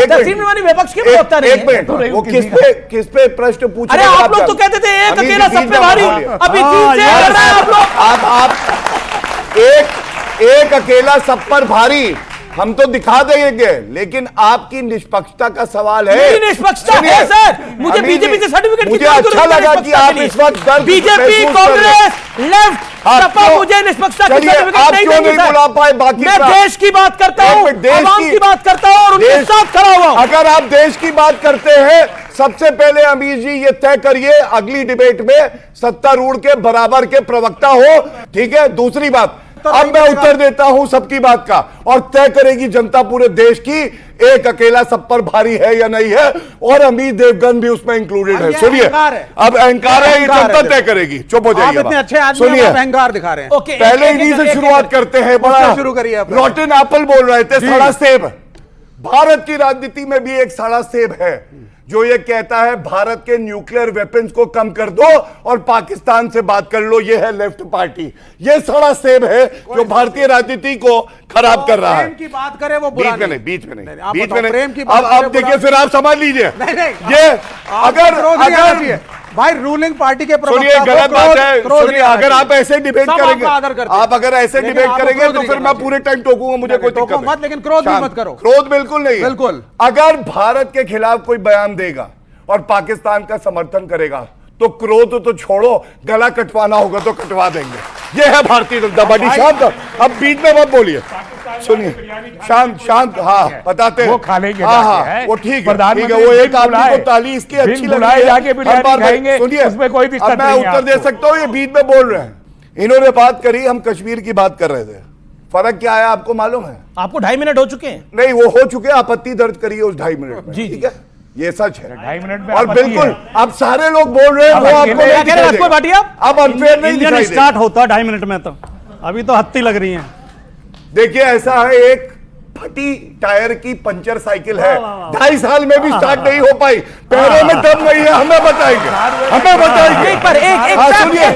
तस्लीम रमानी विपक्ष के प्रवक्ता नहीं है। एक मिनट, वो किस पे प्रश्न पूछ रहे हैं? आप लोग तो कहते थे एक अकेला सब पे भारी, अभी 3 से कर रहे हैं आप लोग। आप एक अकेला सब पर भारी हम तो दिखा देंगे, लेकिन आपकी निष्पक्षता का सवाल है। निष्पक्षता है सर, मुझे बीजेपी से सर्टिफिकेट, मुझे अच्छा लगा कि आप इस वक्त बीजेपी, कांग्रेस, लेफ्ट, सपा मुझे निष्पक्षता की सर्टिफिकेट नहीं देंगे सर। बुला पाए बाकी मैं देश की बात करता हूं, आवाम की बात करता हूं और उनके साथ खड़ा हुआ हूं। अगर आप देश की बात करते हैं, सबसे पहले अमीर जी ये तय करिए अगली डिबेट में सत्तारूढ़ के बराबर के प्रवक्ता हो, ठीक है? दूसरी बात, अब मैं उत्तर देता हूं सबकी बात का, और तय करेगी जनता पूरे देश की एक अकेला सब पर भारी है या नहीं है, और अमित देवगन भी उसमें इंक्लूडेड है। सुनिए, अब अहंकार है, ये जनता तय करेगी। चुप हो जाइए, सुनिए, अहंकार दिखा रहे हैं। पहले इन्हीं से शुरुआत करते हैं। बड़ा शुरू करिए। रोटन एप्पल बोल रहे थे, सड़ा सेब। भारत की राजनीति में भी एक सड़ा सेब है जो ये कहता है भारत के न्यूक्लियर वेपन्स को कम कर दो और पाकिस्तान से बात कर लो। ये है लेफ्ट पार्टी। ये सड़ा सेब है जो भारतीय राजनीति को खराब कर रहा है। प्रेम की बात करें वो बीच में नहीं। प्रेम की अब देखिए, फिर आप समझ लीजिए, ये अगर भाई रूलिंग पार्टी के सुनिए, गलत बात है। सुनिए, अगर आप ऐसे डिबेट करेंगे, आप अगर ऐसे डिबेट करेंगे तो फिर मैं पूरे टाइम टोकूंगा, मुझे कोई दिक्कत मत, लेकिन क्रोध भी मत करो। क्रोध बिल्कुल नहीं, बिल्कुल। अगर भारत के खिलाफ कोई बयान देगा और पाकिस्तान का समर्थन करेगा तो क्रोध तो छोड़ो, गला कटवाना होगा तो कटवा देंगे। ये है भारतीय जनता पार्टी। शांत, अब बीच में मत बोलिए। सुनिए, शांत शांत, हाँ बताते हैं, वो खा लेंगे, हाँ वो ठीक है, वो एक आदमी को ताली इसकी अच्छी लग रही है, हर बार सुनिए, उसमें कोई दिक्कत मैं उत्तर दे सकता हूँ, ये बीच में बोल रहे हैं। इन्होंने बात करी, हम कश्मीर की बात कर रहे थे, फर्क क्या है आपको मालूम है? आपको 2.5 मिनट हो चुके हैं? नहीं, वो हो चुके, आपत्ति दर्ज करिए उस 2.5 मिनट में, ठीक है, ये सच है। 2.5 मिनट में और बिल्कुल अब सारे लोग बोल रहे हैं, वो आपको नहीं दिखाई देगा। भाटिया अब अनफेयर नहीं दिखाई देगा। स्टार्ट होता 2.5 मिनट में, तो अभी तो हत्ती लग रही है। देखिए ऐसा है, एक फटी टायर की पंचर साइकिल है, 2.5 साल में भी स्टार्ट नहीं हो पाई, पैरों में दम नहीं है, हमें बताएंगे, हमें बताएंगे। पर एक मुझे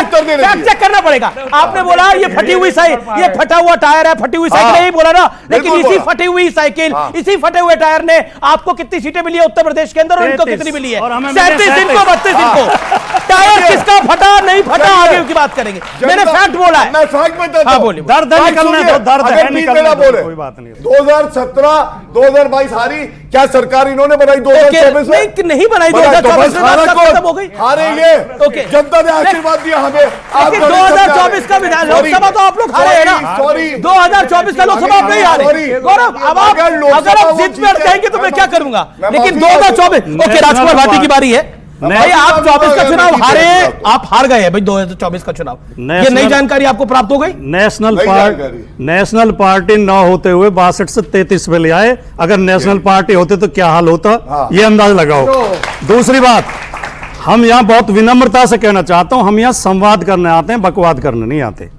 उत्तर दे फैक्ट चेक करना पड़ेगा। आपने बोला ये फटी हुई साइकिल, ये फटा हुआ टायर है, फटी हुई साइकिल नहीं बोला ना, लेकिन इसी फटी हुई साइकिल, इसी फटे हुए टायर ने आपको कितनी सीटें मिली है उत्तर प्रदेश के अंदर, और इनको कितनी मिली है? 37 इनको, 32 इनको। टायर किसका फटा नहीं फटा आगे की बात करेंगे, मैंने फैक्ट बोला है। मैं फैक्ट बताता हूं, बोलिए। दर्द है निकलने दो, दर्द है निकलने दो, कोई बात नहीं। 2017 2022 हारी, क्या सरकार इन्होंने बनाई 2024 में? नहीं बनाई, 2024 में हो गई, हारे ये, जनता ने आशीर्वाद दिया हमें। 2024 का विधान लोकसभा तो आप लोग हारे हैं ना, सॉरी 2024 का लोकसभा आप नहीं हारे। गौरव, अब आप अगर आप जिद में अटकेंगे तो मैं क्या करूंगा, लेकिन 2024 ओके, राजकुमार भाटी की बारी है भाई। आप 24 का चुनाव हारे, आप हार गए हैं भाई 2024 का चुनाव, ये नई जानकारी आपको प्राप्त हो गई? नेशनल पार्टी न होते हुए 62 से 33 पे ले आए, अगर नेशनल पार्टी होते तो क्या हाल होता, ये अंदाज लगाओ। दूसरी बात, हम यहाँ बहुत विनम्रता से कहना चाहता हूँ, हम यहाँ संवाद करने आते हैं, बकवाद करने नहीं आते।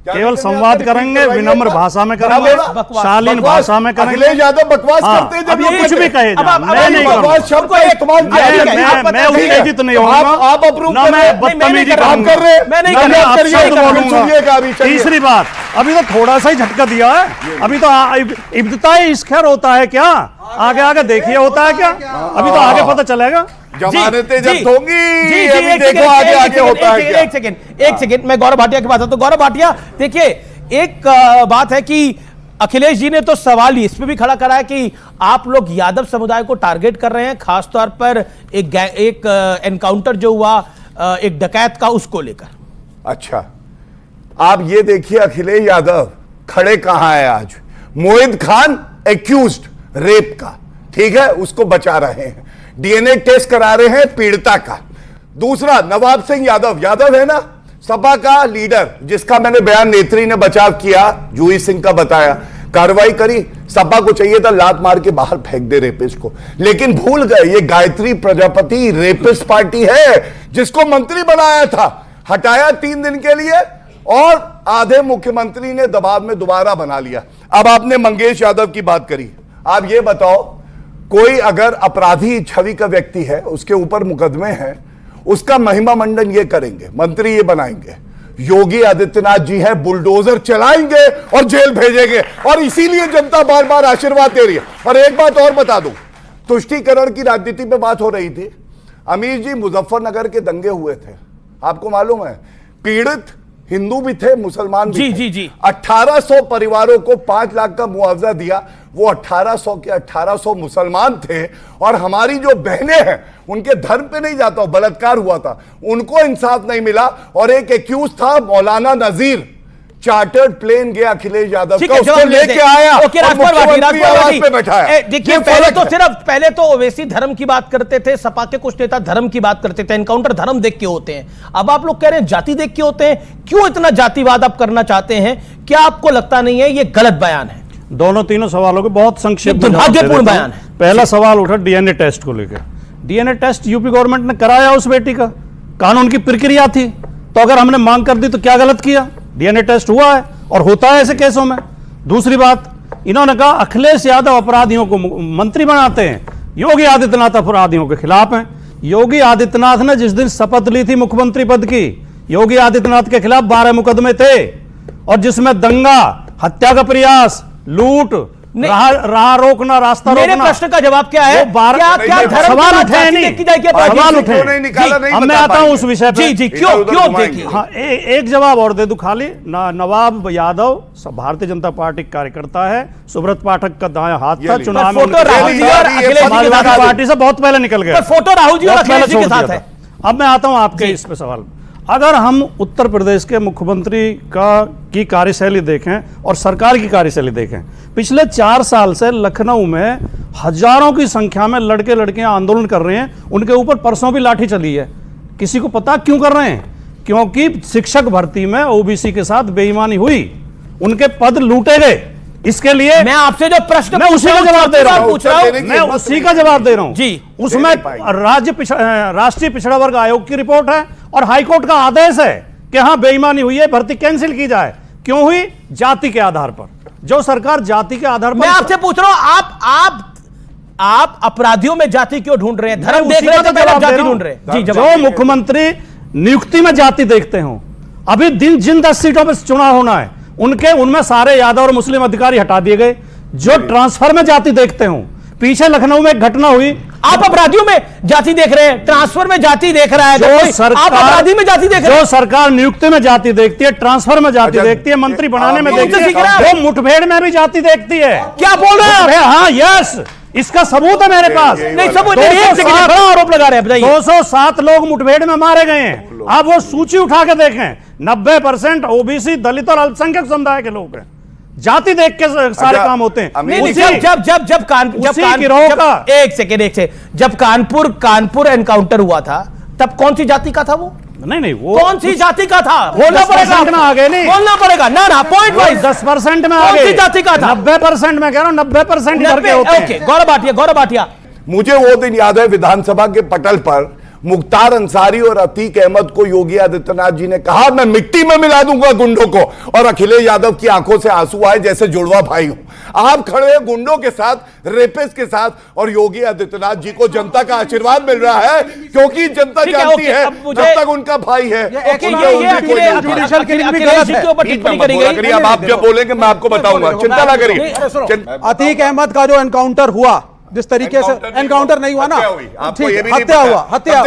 केवल संवाद करेंगे, विनम्र भाषा में करेंगे, शालीन भाषा में करेंगे। अखिलेश यादव बकवास करते हैं, अब ये कुछ भी कहे, मैं नहीं बकवास शब्द का इस्तेमाल किया, मैं उत्तेजित नहीं होऊंगा, आप अप्रूव ना मैं बदतमीजी काम कर रहे हैं, मैं नहीं बोलूंगा। तीसरी बात, अभी तो थोड़ा सा ही झटका दिया है, अभी तो इब्तिदाई इश्क़ होता है क्या, आगे आगे देखिए होता है क्या, अभी तो आगे पता चलेगा। जमानतें जब्त होंगी, अभी देखो आगे आगे होता है क्या। एक सेकंड, मैं गौरव भाटिया की बात है, तो गौरव भाटिया देखिए, एक बात है कि अखिलेश जी ने तो सवाल इस पे भी खड़ा करा है कि आप लोग यादव समुदाय को टारगेट कर रहे हैं, खासतौर पर एक एनकाउंटर जो हुआ एक डकैत का, उसको लेकर। अच्छा, आप ये देखिए अखिलेश यादव खड़े कहां है आज। मोहित खान एक्यूज्ड रेप का, ठीक है, उसको बचा रहे हैं, डीएनए टेस्ट करा रहे हैं पीड़िता का। दूसरा, नवाब सिंह यादव है ना, सपा का लीडर, जिसका मैंने बयान नेत्री ने बचाव किया, जूही सिंह का बताया, कार्रवाई करी, सपा को चाहिए था लात मार के बाहर फेंक दे रेपिस्ट को, लेकिन भूल गए ये गायत्री प्रजापति रेपिस्ट पार्टी है, जिसको मंत्री बनाया था, हटाया 3 दिन के लिए, और आधे मुख्यमंत्री ने दबाव में दोबारा बना लिया। अब आपने मंगेश यादव की बात करी, आप ये बताओ, कोई अगर अपराधी छवि का व्यक्ति है, उसके ऊपर मुकदमे हैं, उसका महिमा मंडन ये करेंगे, मंत्री ये बनाएंगे, योगी आदित्यनाथ जी है, बुलडोजर चलाएंगे और जेल भेजेंगे, और इसीलिए जनता बार बार आशीर्वाद दे रही है। और एक बात और बता दूं, तुष्टीकरण की राजनीति पे बात हो रही थी, अमीर जी मुजफ्फरनगर के दंगे हुए थे, आपको मालूम है, पीड़ित हिंदू भी थे, मुसलमान भी थे। जी 1800 परिवारों को 5 लाख का मुआवजा दिया, वो 1800 के 1800 मुसलमान थे, और हमारी जो बहनें हैं उनके धर्म पे नहीं जाता, बलात्कार हुआ था, उनको इंसाफ नहीं मिला, और एक एक्यूज था मौलाना नजीर, चार्टर्ड प्लेन गया अखिलेश यादव का, उसको लेके आया, पे बैठाया। देखिए, पहले तो ओवैसी धर्म की बात करते थे, सपा के कुछ नेता धर्म की बात करते थे, एनकाउंटर धर्म देख के होते हैं, अब आप लोग कह रहे हैं जाति देख के होते हैं। क्यों इतना जातिवाद आप करना चाहते हैं? क्या आपको लगता नहीं है ये गलत बयान है? दोनों तीनों सवालों के बहुत संक्षिप्त दुर्भाग्यपूर्ण बयान है। पहला सवाल उठा डीएनए टेस्ट को लेकर, डीएनए टेस्ट यूपी गवर्नमेंट ने कराया उस बेटी का, कानून की प्रक्रिया थी, तो अगर हमने मांग कर दी तो क्या गलत किया? डीएनए टेस्ट हुआ है और होता है ऐसे केसों में। दूसरी बात, इन्होंने कहा अखिलेश यादव अपराधियों को मंत्री बनाते हैं, योगी आदित्यनाथ अपराधियों के खिलाफ हैं। योगी आदित्यनाथ ने जिस दिन शपथ ली थी मुख्यमंत्री पद की, योगी आदित्यनाथ के खिलाफ 12 मुकदमे थे, और जिसमें दंगा, हत्या का प्रयास, लूट, राह रोकना, रास्ता रोकना। मेरे प्रश्न का जवाब क्या है? सवाल उठे नहीं, अब मैं आता हूं उस विषय पे। जी क्यों देखिए, हाँ, एक जवाब और दे दूं खाली। नवाब यादव भारतीय जनता पार्टी कार्यकर्ता है, सुब्रत पाठक का दायां हाथ था, चुनाव में समाजवादी पार्टी से बहुत पहले निकल गया, फोटो राहुल जी और अखिलेश जी के साथ है। अब मैं आता हूं आपके इस पे सवाल। अगर हम उत्तर प्रदेश के मुख्यमंत्री की कार्यशैली देखें और सरकार की कार्यशैली देखें, पिछले 4 साल से लखनऊ में हजारों की संख्या में लड़के लड़कियां आंदोलन कर रहे हैं। उनके ऊपर परसों भी लाठी चली है। किसी को पता क्यों कर रहे हैं? क्योंकि शिक्षक भर्ती में ओबीसी के साथ बेईमानी हुई, उनके पद लूटे गए। इसके लिए मैं आपसे जो प्रश्न मैं उसी का जवाब दे रहा हूं, मैं उसी का जवाब दे रहा हूं जी। उसमें राष्ट्रीय पिछड़ा वर्ग आयोग की रिपोर्ट है और हाईकोर्ट का आदेश है कि हां बेईमानी हुई है, भर्ती कैंसिल की जाए। क्यों हुई? जाति के आधार पर। जो सरकार जाति के आधार पर, मैं आपसे पूछ रहा हूं, आप अपराधियों में जाति क्यों ढूंढ रहे हैं? धर्म देख रहे हैं, जाति ढूंढ रहे हैं। जो मुख्यमंत्री नियुक्ति में जाति देखते हो, अभी जिन 10 सीटों पर चुनाव होना है उनमें सारे यादव और मुस्लिम अधिकारी हटा दिए गए। जो ट्रांसफर में जाति देखते हो, पीछे लखनऊ में एक घटना हुई, आप अपराधियों में जाति देख रहे हैं, ट्रांसफर में जाति देख रहा है, जो सरकार अपराधी में जाति देख रहे हैं। जो सरकार नियुक्ति में जाति देखती है, ट्रांसफर में जाति देखती है, मंत्री बनाने में देखती है, वो मुठभेड़ में भी जाति देखती है। क्या बोल रहे हैं? हाँ, यस, इसका सबूत है मेरे पास। नहीं, सबूत आरोप लगा रहे हैं। 207 लोग मुठभेड़ में मारे गए हैं। आप वो सूची उठा के देखें, 90% ओबीसी, दलित और अल्पसंख्यक समुदाय के लोग हैं। जाति देख के सारे काम होते हैं। जब कानपुर एनकाउंटर हुआ था, तब कौन सी जाति का था वो? नहीं, वो कौन सी जाति का था? बोलना पड़ेगा में आ गए। नहीं बोलना पड़ेगा ना पॉइंट वाइज 10% में आ गए। कौन सी जाति का था? 90% में कह रहा हूं, 90% इधर के होते हैं। गौरव भाटिया, मुझे वो दिन याद है, विधानसभा के पटल पर मुख्तार अंसारी और अतीक अहमद को योगी आदित्यनाथ जी ने कहा, मैं मिट्टी में मिला दूंगा गुंडों को, और अखिलेश यादव की आंखों से आंसू आए जैसे जुड़वा भाई हूं। आप खड़े हैं गुंडों के साथ, रेपिस्ट के साथ, और योगी आदित्यनाथ जी को जनता का आशीर्वाद मिल रहा है क्योंकि जनता जानती है जब तक उनका भाई है। अब आप जब बोलेंगे मैं आपको बताऊंगा, चिंता ना करिए। अतीक अहमद का जो एनकाउंटर हुआ, जिस तरीके से एनकाउंटर नहीं हुआ ना, हत्या हुआ, हत्या।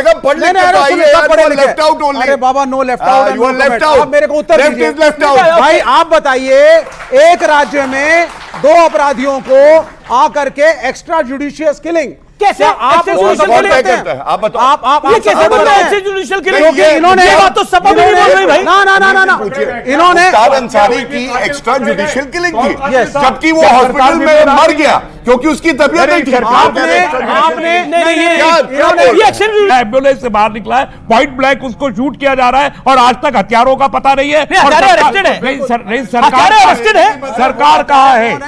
अरे बाबा, नो लेफ्ट आउट, मेरे को उत्तर दीजिए भाई। आप बताइए, एक राज्य में 2 अपराधियों को आकर के एक्स्ट्रा जुडिशियस किलिंग कैसे आप जुडिशियल किलिंग? इन्होंने बात तो सपा में नहीं बोल रही भाई। ना इन्होंने अंसारी की एक्स्ट्रा जुडिशियल किलिंग की, जबकि वो हॉस्पिटल में मर गया क्योंकि उसकी तबीयत नहीं थी। एम्बुलेंस से बाहर निकला है, पॉइंट ब्लैंक उसको शूट किया जा रहा है और आज तक हथियारों का पता नहीं है। सरकार कहाँ है?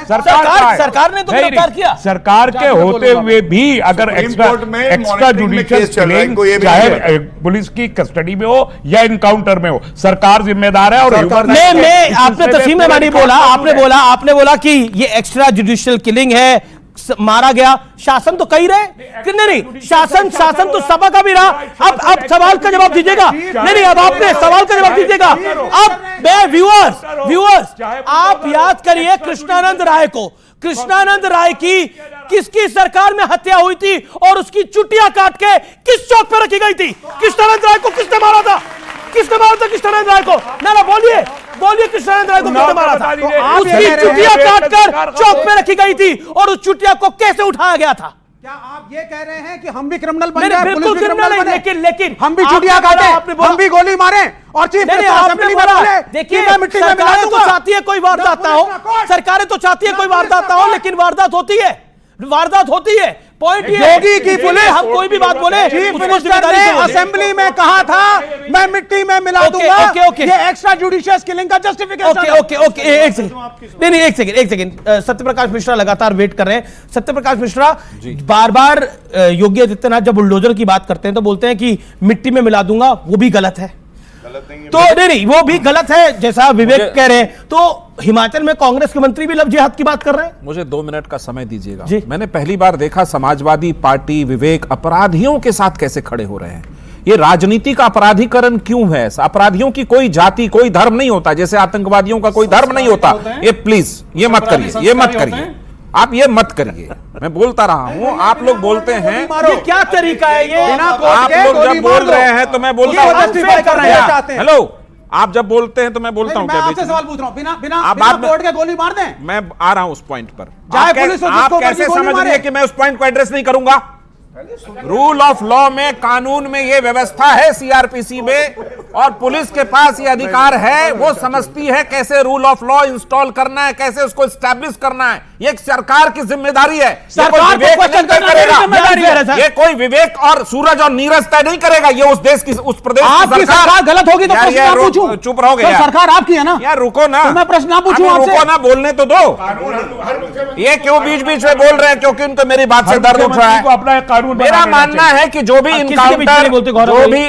सरकार ने तो गिरफ्तार किया। सरकार के होते हुए भी अगर एक्स्ट्रा जुडिशियल किलिंग चाहे पुलिस की कस्टडी में हो या इनकाउंटर में हो, सरकार जिम्मेदार है। और आपने तस्लीम मेहमानी बोला, आपने बोला कि ये एक्स्ट्रा जुडिशियल किलिंग है, मारा गया। शासन तो कही रहे कि नहीं, शासन तो सपा का भी रहा। अब सवाल का जवाब दीजिएगा। नहीं, अब आपने सवाल का जवाब दीजिएगा। अब मैं व्यूअर्स आप याद करिए कृष्णानंद राय की किसकी सरकार में हत्या हुई थी और उसकी चुटियां काट के किस चौक पर रखी गई थी? कृष्णानंद राय को किसने मारा था? कृष्णानंद राय को? ना बोलिए कृष्णानंद राय को किसने मारा था? उसकी चुटियां काटकर चौक पे रखी गई थी और उस चुटिया को कैसे उठाया गया था? क्या आप ये कह रहे हैं कि हम भी क्रिमिनल बन गए? बिल्कुल क्रिमिनल है, लेकिन हम भी चुटिया काटे, हम भी गोली मारे और चीफ आपने बोला। देखिए, सरकारें तो चाहती है कोई वारदात ना हो, सरकारें तो चाहती है कोई वारदात ना हो, लेकिन वारदात होती है। पॉइंट योगी की पुलिस, हम कोई भी बात बोले, चीफ मिनिस्टर ने असेंबली में कहा था मैं मिट्टी में मिला दूंगा। ये एक्स्ट्रा जुडिशियस किलिंग का जस्टिफिकेशन। एक सेकंड। सत्यप्रकाश मिश्रा लगातार वेट कर रहे हैं। सत्यप्रकाश मिश्रा, बार योगी आदित्यनाथ जब बुलडोजर की बात करते हैं तो बोलते हैं कि मिट्टी में मिला दूंगा, वो भी गलत है। तो नहीं, वो भी गलत है जैसा विवेक कह रहे हैं। तो हिमाचल में कांग्रेस के मंत्री भी लव जिहाद की बात कर रहे हैं। मुझे 2 मिनट का समय दीजिएगा। मैंने पहली बार देखा समाजवादी पार्टी, विवेक अपराधियों के साथ कैसे खड़े हो रहे हैं। ये राजनीति का अपराधीकरण क्यों है? अपराधियों की कोई जाति, कोई धर्म नहीं होता, जैसे आतंकवादियों का कोई धर्म नहीं होता। ये प्लीज ये मत करिए, आप ये मत करिए। मैं बोलता रहा हूं, आप लोग बोलते हैं ये क्या तरीका है ये? आप लोग जब बोल रहे हैं तो मैं बोलता हूं। हेलो, आप जब बोलते हैं तो मैं बोलता हूं। मैं आपसे सवाल पूछ रहा हूं, बिना कोर्ट के गोली मार दें? मैं आ रहा हूं उस पॉइंट पर। आप कैसे समझ रहे हैं कि मैं उस पॉइंट को एड्रेस नहीं करूंगा? रूल ऑफ लॉ में, कानून में ये व्यवस्था है, सीआरपीसी में, और पुलिस के पास ये अधिकार है। वो समझती है कैसे रूल ऑफ लॉ इंस्टॉल करना है, कैसे उसको स्टैब्लिश करना है। ये एक सरकार की जिम्मेदारी है। सरकार को क्वेश्चन करना जिम्मेदारी है। ये कोई विवेक और सूरज और नीरज तय नहीं करेगा। ये उस देश की, उस प्रदेश की सरकार गलत होगी तो प्रश्न ना पूछूं। चुप रहोगे यार। सरकार आपकी है ना यार, रुको ना, तो मैं प्रश्न ना पूछूं आपसे। रुको ना, बोलने तो दो। ये क्यों बीच बीच में बोल रहे हैं? क्योंकि उनको मेरी बात से दर्द उठ रहा है। अपना कानून मेरा मानना है कि जो भी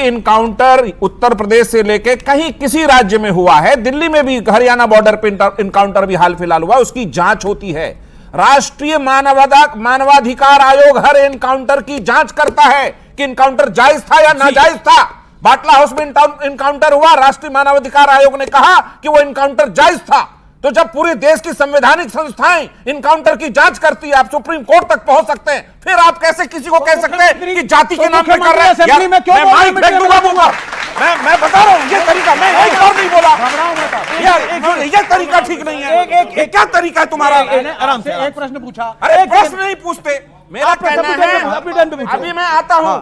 इनकाउंटर उत्तर प्रदेश से लेके कहीं किसी राज्य में हुआ है, दिल्ली में भी हरियाणा बॉर्डर पे इनकाउंटर भी हाल फिलहाल हुआ, उसकी जांच होती है। राष्ट्रीय मानवाधिकार आयोग हर एनकाउंटर की जांच करता है कि इनकाउंटर जायज था या नाजायज था। बाटला हाउस में इनकाउंटर हुआ, राष्ट्रीय मानवाधिकार आयोग ने कहा कि वो इनकाउंटर जायज था। तो जब पूरे देश की संवैधानिक संस्थाएं इनकाउंटर की जांच करती है, आप सुप्रीम कोर्ट तक पहुंच सकते हैं, फिर आप कैसे किसी को कह सकते हैं कि जाति के नाम पे कर रहे हैं? मैं माइक फेंक दूंगा। मैं बता रहा हूं, ये तरीका, मैं एक और नहीं बोला यार, ये तरीका ठीक नहीं है। क्या तरीका है तुम्हारा? आराम से एक प्रश्न पूछा। अरे प्रश्न नहीं पूछते। मेरा कहना है, अभी मैं आता हूं,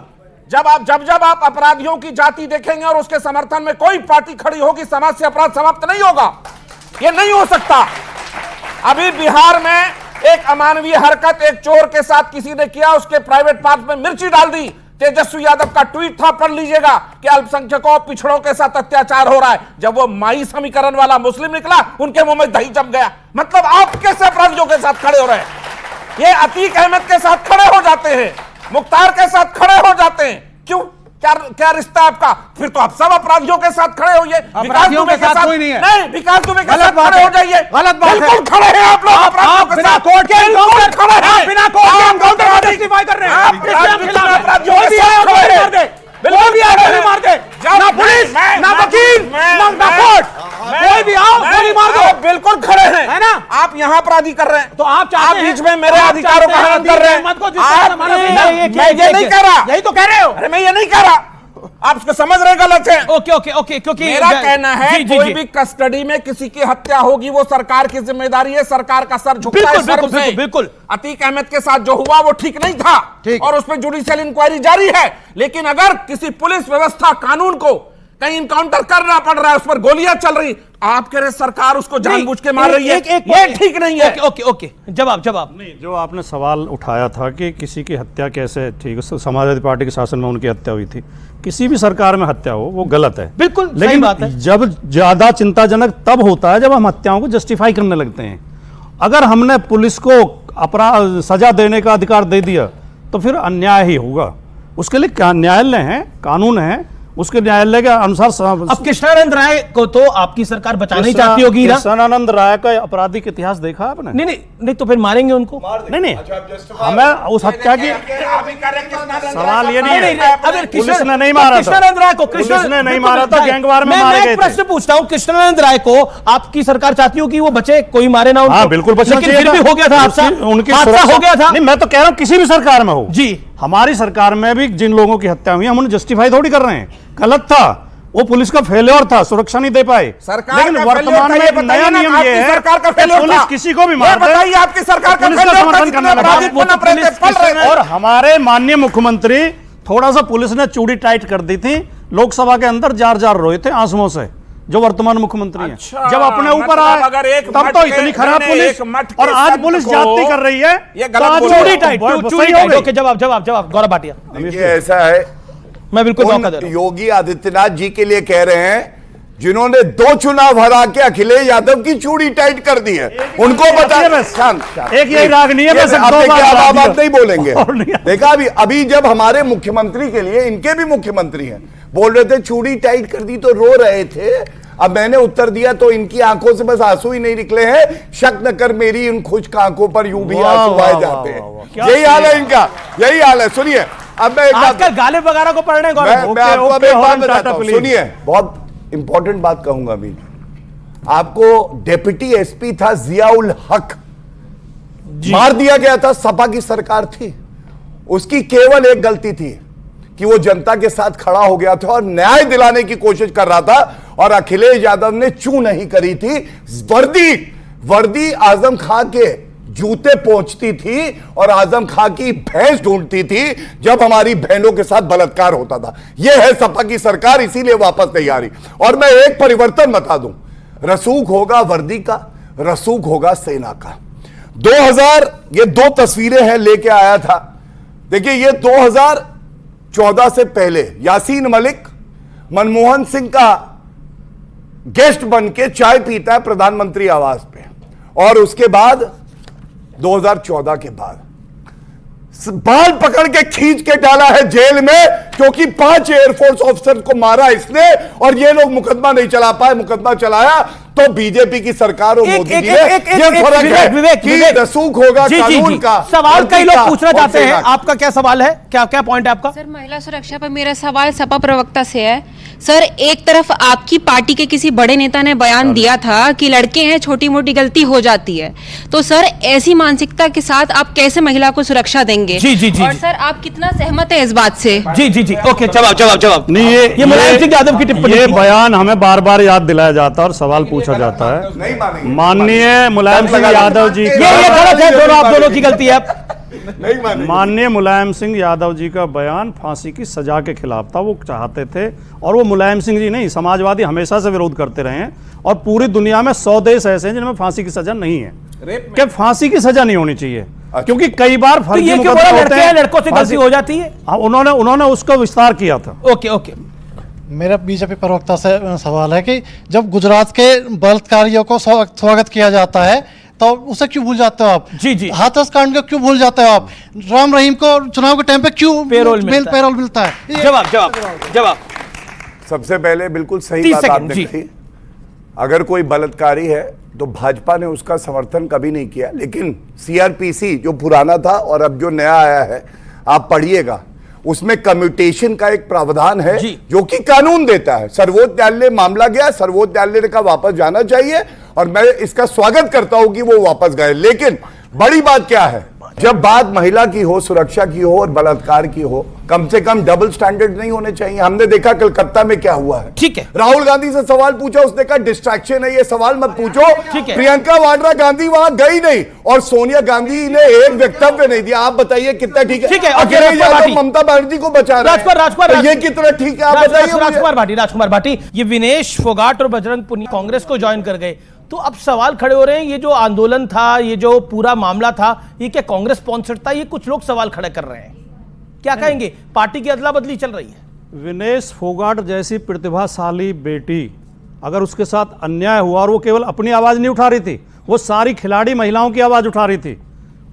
जब आप अपराधियों की जाति देखेंगे और उसके समर्थन में कोई पार्टी खड़ी होगी, समाज से अपराध समाप्त नहीं होगा। ये नहीं हो सकता। अभी बिहार में एक अमानवीय हरकत एक चोर के साथ किसी ने किया, उसके प्राइवेट पार्ट में मिर्ची डाल दी। तेजस्वी यादव का ट्वीट था, पढ़ लीजिएगा, कि अल्पसंख्यकों और पिछड़ों के साथ अत्याचार हो रहा है। जब वो माई समीकरण वाला मुस्लिम निकला, उनके मुंह में दही जम गया। मतलब आप कैसे अपराधियों के साथ खड़े हो रहे हैं? ये अतीक अहमद के साथ खड़े हो जाते हैं, मुख्तार के साथ खड़े हो जाते हैं। क्यों? क्या रिश्ता आपका? फिर तो आप सब अपराधियों के साथ खड़े होइए। विकास दुबे के साथ कोई नहीं है। नहीं, विकास दुबे के साथ खड़े हो जाइए। गलत बात है। बिल्कुल खड़े हैं आप लोग अपराधियों के साथ। कोर्ट के एनकाउंटर खड़े हैं। बिना कोर्ट के एनकाउंटर को जस्टिफाई कर रहे हैं। आप अपराधियों के साथ खड़े हैं। कोई भी आओ गोली मार दे, ना पुलिस, ना वकील, ना कोर्ट, कोई भी आओ गोली मार दो। बिल्कुल खड़े हैं, है ना? आप यहाँ अपराधी कर रहे हैं। तो आप चाहते हैं बीच में मेरे अधिकारों का हनन कर रहे हैं। मैं ये नहीं कह रहा। यही तो कह रहे हो। अरे मैं ये नहीं कह रहा, आप इसको समझ रहे गलत है। ओके, क्योंकि मेरा कहना है कोई भी कस्टडी में किसी की हत्या होगी, वो सरकार की जिम्मेदारी है। सरकार का सर झुकता है। बिल्कुल। अतीक अहमद के साथ जो हुआ वो ठीक नहीं था, और उस पर जुडिशियल इंक्वायरी जारी है। लेकिन अगर किसी पुलिस व्यवस्था, कानून को कहीं इनकाउंटर करना पड़ रहा है, उस पर गोलियां चल रही, आप कह रहे सरकार उसको जानबूझ के मार रही है, ये ठीक नहीं है। ओके, जवाब नहीं, जो आपने सवाल उठाया था कि किसी की हत्या कैसे ठीक, समाजवादी पार्टी के शासन में उनकी हत्या हुई थी, किसी भी सरकार में हत्या हो वो गलत है। बिल्कुल, लेकिन बात है। जब ज्यादा चिंताजनक तब होता है जब हम हत्याओं को जस्टिफाई करने लगते हैं। अगर हमने पुलिस को अपराध सजा देने का अधिकार दे दिया तो फिर अन्याय ही होगा। उसके लिए क्या न्यायालय है, कानून है, उसके न्यायालय के अनुसार। अब कृष्णानंद राय को तो आपकी सरकार बचाना ही चाहती होगी ना? कृष्णानंद राय का आपराधिक इतिहास देखा आपने? नहीं, तो फिर मारेंगे उनको। नहीं, हमें उस हत्या की सवाल ये नहीं है। अगर पुलिस ने नहीं मारा, कृष्णानंद राय को, पुलिस ने नहीं मारा था, गैंगवार में मारे गए थे। प्रश्न पूछता हूँ, कृष्णानंद राय को आपकी सरकार चाहती हो कि वो बचे, कोई मारे ना उनको? हाँ, बिल्कुल बचना चाहिए। फिर भी हो गया था हादसा, उनकी हादसा हो गया था। नहीं, मैं तो कह रहा हूँ किसी भी सरकार में हो जी, हमारी सरकार में भी जिन लोगों की हत्या हुई, हम उन्हें जस्टिफाई थोड़ी कर रहे हैं। गलत था, वो पुलिस का फेलियर था, सुरक्षा नहीं दे पाए। लेकिन वर्तमान में एक नया नियम ये है, सरकार का फेलियर पुलिस किसी को भी मार दे, बताइए आपकी सरकार का पुलिस का समर्थन करने लगा। और हमारे माननीय मुख्यमंत्री, थोड़ा सा पुलिस ने चूड़ी टाइट कर दी थी, लोकसभा के अंदर जार रोए थे आंसुओं से, जो वर्तमान मुख्यमंत्री हैं। जब अपने ऊपर आए तब तो इतनी खराब पुलिस, और आज पुलिस जाती कर रही है। चूड़ी टाइट। जवाब गौरव भाटिया। ऐसा है, मैं बिल्कुल मौका दे रहा हूं। योगी आदित्यनाथ जी के लिए कह रहे हैं, जिन्होंने 2 चुनाव हरा के अखिलेश यादव की चूड़ी टाइट कर दी है, उनको बता। एक यही रागनी है, बात नहीं बोलेंगे। देखा अभी जब हमारे मुख्यमंत्री के लिए, इनके भी मुख्यमंत्री हैं, बोल रहे थे चूड़ी टाइट कर दी तो रो रहे थे। अब मैंने उत्तर दिया तो इनकी आंखों से बस आंसू ही नहीं निकले हैं। शक न कर मेरी उन खुश्क आंखों पर यूं भी आंसू आए जाते हैं। यही हाल है इनका, यही हाल है। सुनिए, अब मैं आजकल गालिब वगैरह को पढ़ने को, मैं आपको अब एक बात बताता हूं, सुनिए, बहुत इंपॉर्टेंट बात कहूंगा अभी आपको। डेप्यूटी एसपी था जियाउल हक, मार दिया गया था, सपा की सरकार थी। उसकी केवल एक गलती थी कि वो जनता के साथ खड़ा हो गया था और न्याय दिलाने की कोशिश कर रहा था, और अखिलेश यादव ने चू नहीं करी थी। वर्दी आजम खां के जूते पोंछती थी और आजम खां की भैंस ढूंढती थी जब हमारी बहनों के साथ बलात्कार होता था। यह है सपा की सरकार, इसीलिए वापस नहीं आ रही। और मैं एक परिवर्तन बता दूं, रसूख होगा वर्दी का, रसूख होगा सेना का। 2000 ये 2 तस्वीरें हैं लेके आया था। देखिए ये 2014 से पहले यासीन मलिक मनमोहन सिंह का गेस्ट बन के चाय पीता है प्रधानमंत्री आवास पे, और उसके बाद 2014 के बाद बाल पकड़ के खींच के डाला है जेल में, क्योंकि 5 एयरफोर्स ऑफिसर को मारा इसने और ये लोग मुकदमा नहीं चला पाए। मुकदमा चलाया तो बीजेपी की सरकार और मोदी जी ने। ये फर्क है कि रसूख होगा कानून का। सवाल कई लोग पूछना चाहते हैं, आपका क्या सवाल है, क्या क्या पॉइंट है आपका? सर, महिला सुरक्षा पर मेरा सवाल सपा प्रवक्ता से है। सर, एक तरफ आपकी पार्टी के किसी बड़े नेता ने बयान दिया था कि लड़के हैं, छोटी मोटी गलती हो जाती है, तो सर ऐसी मानसिकता के साथ आप कैसे महिला को सुरक्षा देंगे? जी जी जी। और सर आप कितना सहमत है इस बात से? जी जी जी, ओके, जवाब। नहीं, ये मुलायम सिंह यादव की टिप्पणी, ये बयान हमें बार बार याद दिलाया जाता है और सवाल पूछा जाता है। माननीय मुलायम सिंह यादव जी, ये गलत है, दोनों आप दोनों की गलती है। माननीय मुलायम सिंह यादव जी का बयान फांसी की सजा के खिलाफ था। वो चाहते थे, और वो मुलायम सिंह जी नहीं, समाजवादी हमेशा से विरोध करते रहे हैं, और पूरी दुनिया में 100 देश ऐसे हैं जिनमें फांसी की सजा नहीं है। क्या फांसी की सजा नहीं होनी चाहिए? क्योंकि कई बार फर्जी मुकदमे होते हैं, लड़कों से गलती हो जाती है। हाँ, उन्होंने उसका विस्तार किया था। Okay okay. मेरा बीजेपी प्रवक्ता से सवाल है कि जब गुजरात के बलात्कारियों को स्वागत किया जाता है तो उसे क्यों भूल जाते हो आप? जी जी। हाथरस कांड को क्यों भूल जाते हो आप? राम रहीम को चुनाव के टाइम पे क्यों पेरोल मिलता है? जवाब। सबसे पहले बिल्कुल सही बात आपने कही। अगर कोई बलात्कारी है तो भाजपा ने उसका समर्थन कभी नहीं किया, लेकिन सीआरपीसी जो पुराना था और अब जो नया आया है, आप पढ़िएगा, उसमें कम्यूटेशन का एक प्रावधान है जो कि कानून देता है। सर्वोच्च न्यायालय मामला गया, सर्वोच्च न्यायालय ने कहा वापस जाना चाहिए, और मैं इसका स्वागत करता हूं कि वो वापस गए। लेकिन बड़ी बात क्या है, जब बात महिला की हो, सुरक्षा की हो और बलात्कार की हो, कम से कम डबल स्टैंडर्ड नहीं होने चाहिए। हमने देखा कलकत्ता में क्या हुआ है। ठीक है, राहुल गांधी से सवाल पूछा, उसने कहा डिस्ट्रैक्शन है, ये सवाल मत पूछो। प्रियंका वाड्रा गांधी वहां गई नहीं, और सोनिया गांधी ने एक वक्तव्य नहीं दिया। आप बताइए कितना ठीक है? अखिलेश यादव ममता बनर्जी को बचा रहे हैं, ये कितना ठीक है? आप बताइए। राजकुमार भाटी, ये विनेश फोगाट और बजरंग पुनिया कांग्रेस को ज्वाइन कर गए, तो अब सवाल खड़े हो रहे हैं, ये जो आंदोलन था, ये जो पूरा मामला था, ये क्या कांग्रेस स्पॉन्सर्ड था? ये कुछ लोग सवाल खड़े कर रहे हैं, क्या कहेंगे? पार्टी की अदला बदली चल रही है। विनेश फोगाट जैसी प्रतिभाशाली बेटी, अगर उसके साथ अन्याय हुआ, और वो केवल अपनी आवाज नहीं उठा रही थी, वो सारी खिलाड़ी महिलाओं की आवाज उठा रही थी,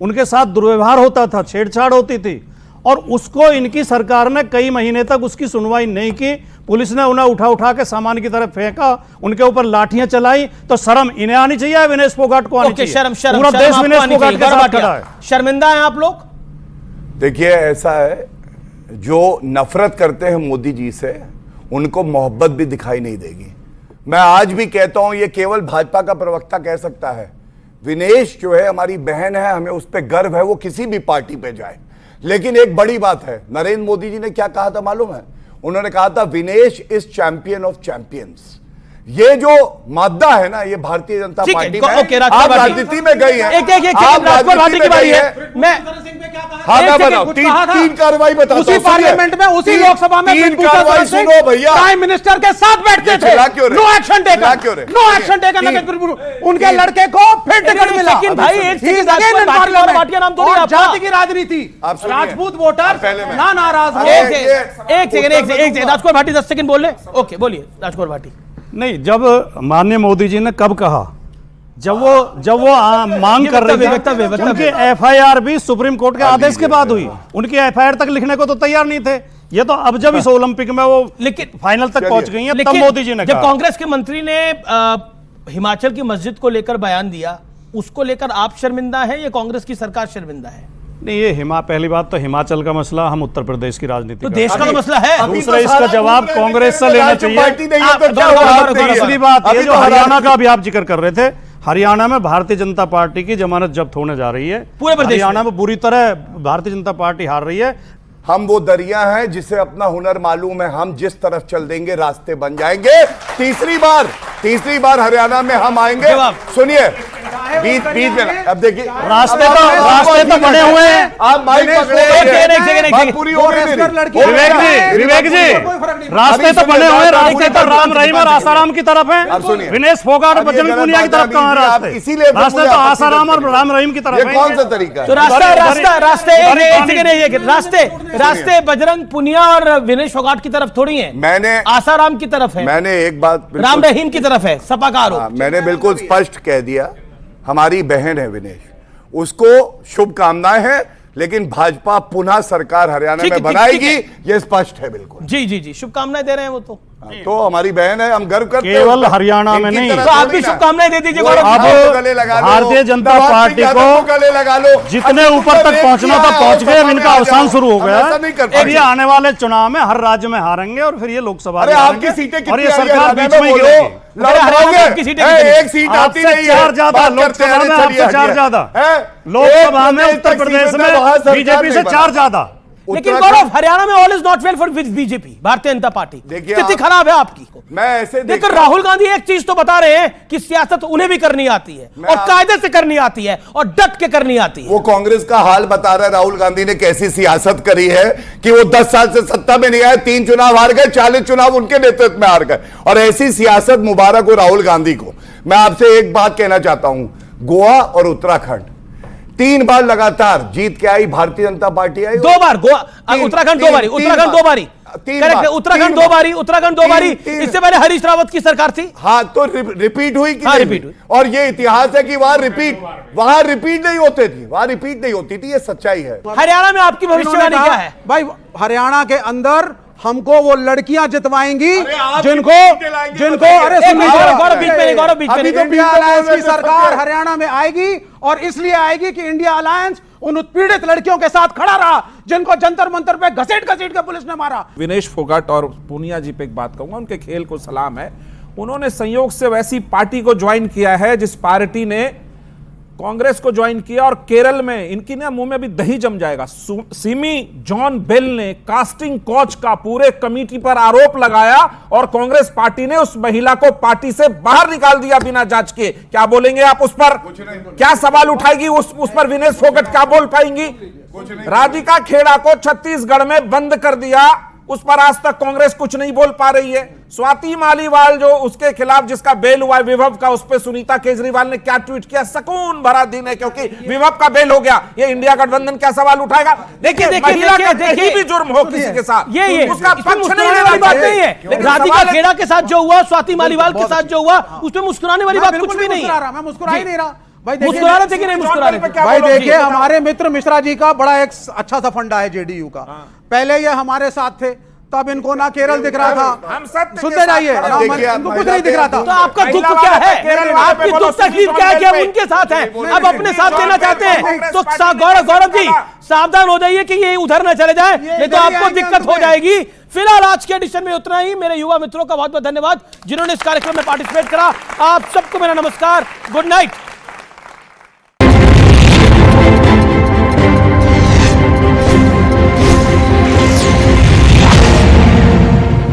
उनके साथ दुर्व्यवहार होता था, छेड़छाड़ होती थी, और उसको इनकी सरकार ने कई महीने तक उसकी सुनवाई नहीं की। पुलिस ने उन्हें उठा के सामान की तरफ फेंका, उनके ऊपर लाठियां चलाई, तो शर्म इन्हें आनी चाहिए, विनेश फोगाट को आनी चाहिए। शर्म पूरा देश विनेश फोगाट के साथ खड़ा है। शर्मिंदा है आप लोग? देखिए, ऐसा है, जो नफरत करते हैं मोदी जी से, उनको मोहब्बत भी दिखाई नहीं देगी। मैं आज भी कहता हूं, ये केवल भाजपा का प्रवक्ता कह सकता है। विनेश जो है हमारी बहन है, हमें उस पर गर्व है, वो किसी भी पार्टी पे जाए। लेकिन एक बड़ी बात है, नरेंद्र मोदी जी ने क्या कहा था मालूम है? उन्होंने कहा था Vinesh is champion of champions. ये जो मादा है ना, ये भारतीय जनता पार्टी में, आप राजनीति में गई हैं, आप राजनीति में गई हैं। मैं बताओ, तीन कार्रवाई बताओ। उसी पार्लियामेंट में, उसी लोकसभा में तीन कार्रवाई सुनो भैया, प्राइम मिनिस्टर के साथ बैठते थे, no action taken, no action taken, उनके लड़के को फिर टिकट मिला। जाति की राजनीति, राजपूत वोटर ना नाराज हो। एक सेकंड, राजकुमार भाटी 10 सेकंड बोल रहे। ओके, बोलिए राजकुमार भाटी। नहीं, जब माननीय मोदी जी ने कब कहा, जब वो मांग कर रहे थे, उनकी एफआईआर भी सुप्रीम कोर्ट के आदेश के बाद हुई, उनकी एफआईआर तक लिखने को तो तैयार नहीं थे। ये तो अब जब इस ओलंपिक में वो लेकिन फाइनल तक पहुंच गई है, तब मोदी जी ने जब कांग्रेस के मंत्री ने हिमाचल की मस्जिद को लेकर बयान दिया, उसको लेकर आप शर्मिंदा हैं या कांग्रेस की सरकार शर्मिंदा है? नहीं, ये पहली बात तो हिमाचल का मसला, हम उत्तर प्रदेश की राजनीति तो देश का तो मसला है। दूसरा, इसका जवाब कांग्रेस से लेना चाहिए। दूसरी बात ये जो हरियाणा का भी आप जिक्र कर रहे थे, हरियाणा में भारतीय जनता पार्टी की जमानत जब्त होने जा रही है। पूरे हरियाणा में बुरी तरह भारतीय जनता पार्टी हार रही है। हम वो दरिया हैं जिसे अपना हुनर मालूम है, हम जिस तरफ चल देंगे रास्ते बन जाएंगे। तीसरी बार हरियाणा में हम आएंगे। सुनिए, बीच में अब देखिए रास्ते तो बने हुए हैं। आप माइक पकड़े, पूरी हो गई। विवेक जी रास्ते तो बने हुए, रास्ते तो राम रहीम और आसाराम की तरफ है। विनेश फोगाट और बजरंग पुनिया की तरफ कहाँ रास्ते? इसीलिए रास्ते तो आसाराम और राम रहीम की तरफ है। कौन सा तरीका है? तो रास्ते बजरंग पुनिया और विनेश फोगाट की तरफ थोड़ी है, मैंने आसाराम की तरफ है। मैंने एक बात राम रहीम की तरफ है, सपा का आरोप। मैंने बिल्कुल स्पष्ट कह दिया, हमारी बहन है विनेश, उसको शुभकामनाएं हैं, लेकिन भाजपा पुनः सरकार हरियाणा में बनाएगी, ये स्पष्ट है बिल्कुल। जी जी जी, शुभकामनाएं दे रहे हैं वो तो हमारी बहन है, हम गर्व करते हैं। केवल हरियाणा में नहीं, तो आप भी शुभकामनाएं दे दीजिए। भारतीय जनता पार्टी को गले लगा लो, जितने ऊपर तक पहुंचना था पहुंच गए, अब इनका अवसान शुरू हो गया। अब ये आने वाले चुनाव में हर राज्य में हारेंगे और फिर ये लोकसभा अरे आपकी सीटें और ये सरकार बीच में गिरेगी। एक सीट आती नहीं है, 4 ज्यादा लोकसभा में, आपसे 4 ज्यादा लोकसभा में, उत्तर प्रदेश में बीजेपी से 4 ज्यादा। लेकिन गौरव, हरियाणा में all is not well for BJP, Bharatiya Janata party. स्थिति खराब है आपकी। मैं ऐसे देखकर राहुल गांधी एक चीज तो बता रहे हैं कि सियासत उन्हें भी करनी आती है और कायदे से करनी आती है और डट के करनी आती है। वो कांग्रेस का हाल बता रहा है, राहुल गांधी ने कैसी सियासत करी है कि वो 10 साल से सत्ता में नहीं आए, 3 चुनाव हार गए, 40 चुनाव उनके नेतृत्व में हार गए। और ऐसी सियासत मुबारक हो राहुल गांधी को। मैं आपसे एक बात कहना चाहता हूं, गोवा और उत्तराखंड 3 बार लगातार जीत के आई भारतीय जनता पार्टी आई। 2 बार गोवा, उत्तराखंड 2 बारी, उत्तराखंड 2 बारी, करेक्ट है, उत्तराखंड 2 बारी, उत्तराखंड 2 बारी। इससे पहले हरीश रावत की सरकार थी। हाँ, तो रिपीट हुई कि हाँ, रिपीट हुई। और ये इतिहास है कि वहां रिपीट नहीं होते थी, वहां रिपीट नहीं होती थी, ये सच्चाई है। हरियाणा में आपकी भविष्यवाणी क्या है? भाई हरियाणा के अंदर हमको वो लड़कियां जितवाएंगी जिनको अरे गौरव बीच में इंडिया अलायंस की सरकार हरियाणा में आएगी और इसलिए आएगी कि इंडिया अलायंस उन उत्पीड़ित लड़कियों के साथ खड़ा रहा जिनको जंतर मंतर पे घसीट के पुलिस ने मारा। विनेश फोगाट और पुनिया जी पे एक बात कहूंगा, उनके खेल को सलाम है। उन्होंने संयोग से वैसी पार्टी को ज्वाइन किया है जिस पार्टी ने कांग्रेस को ज्वाइन किया, और केरल में इनकी ना मुंह में भी दही जम जाएगा। सिमी जॉन बेल ने कास्टिंग कोच का पूरे कमेटी पर आरोप लगाया और कांग्रेस पार्टी ने उस महिला को पार्टी से बाहर निकाल दिया बिना जांच के। क्या बोलेंगे आप उस पर? क्या सवाल उठाएगी उस पर विनेश फोगाट? क्या बोल पाएंगी? राधिका खेड़ा को छत्तीसगढ़ में बंद कर दिया, उस पर आज तक कांग्रेस कुछ नहीं बोल पा रही है। स्वाति मालीवाल जो उसके खिलाफ जिसका बेल हुआ विभव का, उस पर सुनीता केजरीवाल ने क्या ट्वीट किया? सुकून भरा दिन है क्योंकि विभव का बेल हो गया। ये इंडिया गठबंधन क्या सवाल उठाएगा? देखिए महिला का कहीं भी जुर्म हो किसी के साथ, ये उसका पक्ष नहीं लेना बात नहीं है। राधिका खेड़ा के साथ जो हुआ, स्वाति मालीवाल के साथ जो हुआ, उसमें मुस्कुराने वाली बात कुछ भी नहीं है। मैं मुस्कुरा ही नहीं रहा। मुस्कुरा रहे थे कि नहीं मुस्कुरा रहे थे? भाई देखिए, हमारे मित्र मिश्रा जी का बड़ा एक अच्छा सा फंडा है जेडीयू का। पहले ये हमारे साथ थे, तब इनको ना केरल दिख रहा था। हम सब सुनते जाइए, इनको कुछ नहीं दिख रहा था। तो आपका दुख क्या है? आपकी दुख तकलीफ क्या है कि हम उनके साथ हैं, अब अपने साथ देना चाहते हैं? तो गौरव जी सावधान हो जाइए कि ये उधर न चले जाए, नहीं तो आपको दिक्कत हो जाएगी। फिलहाल आज के एडिशन में उतना ही। मेरे युवा मित्रों का बहुत बहुत धन्यवाद जिन्होंने इस कार्यक्रम में पार्टिसिपेट करा। आप सबको मेरा नमस्कार, गुड नाइट।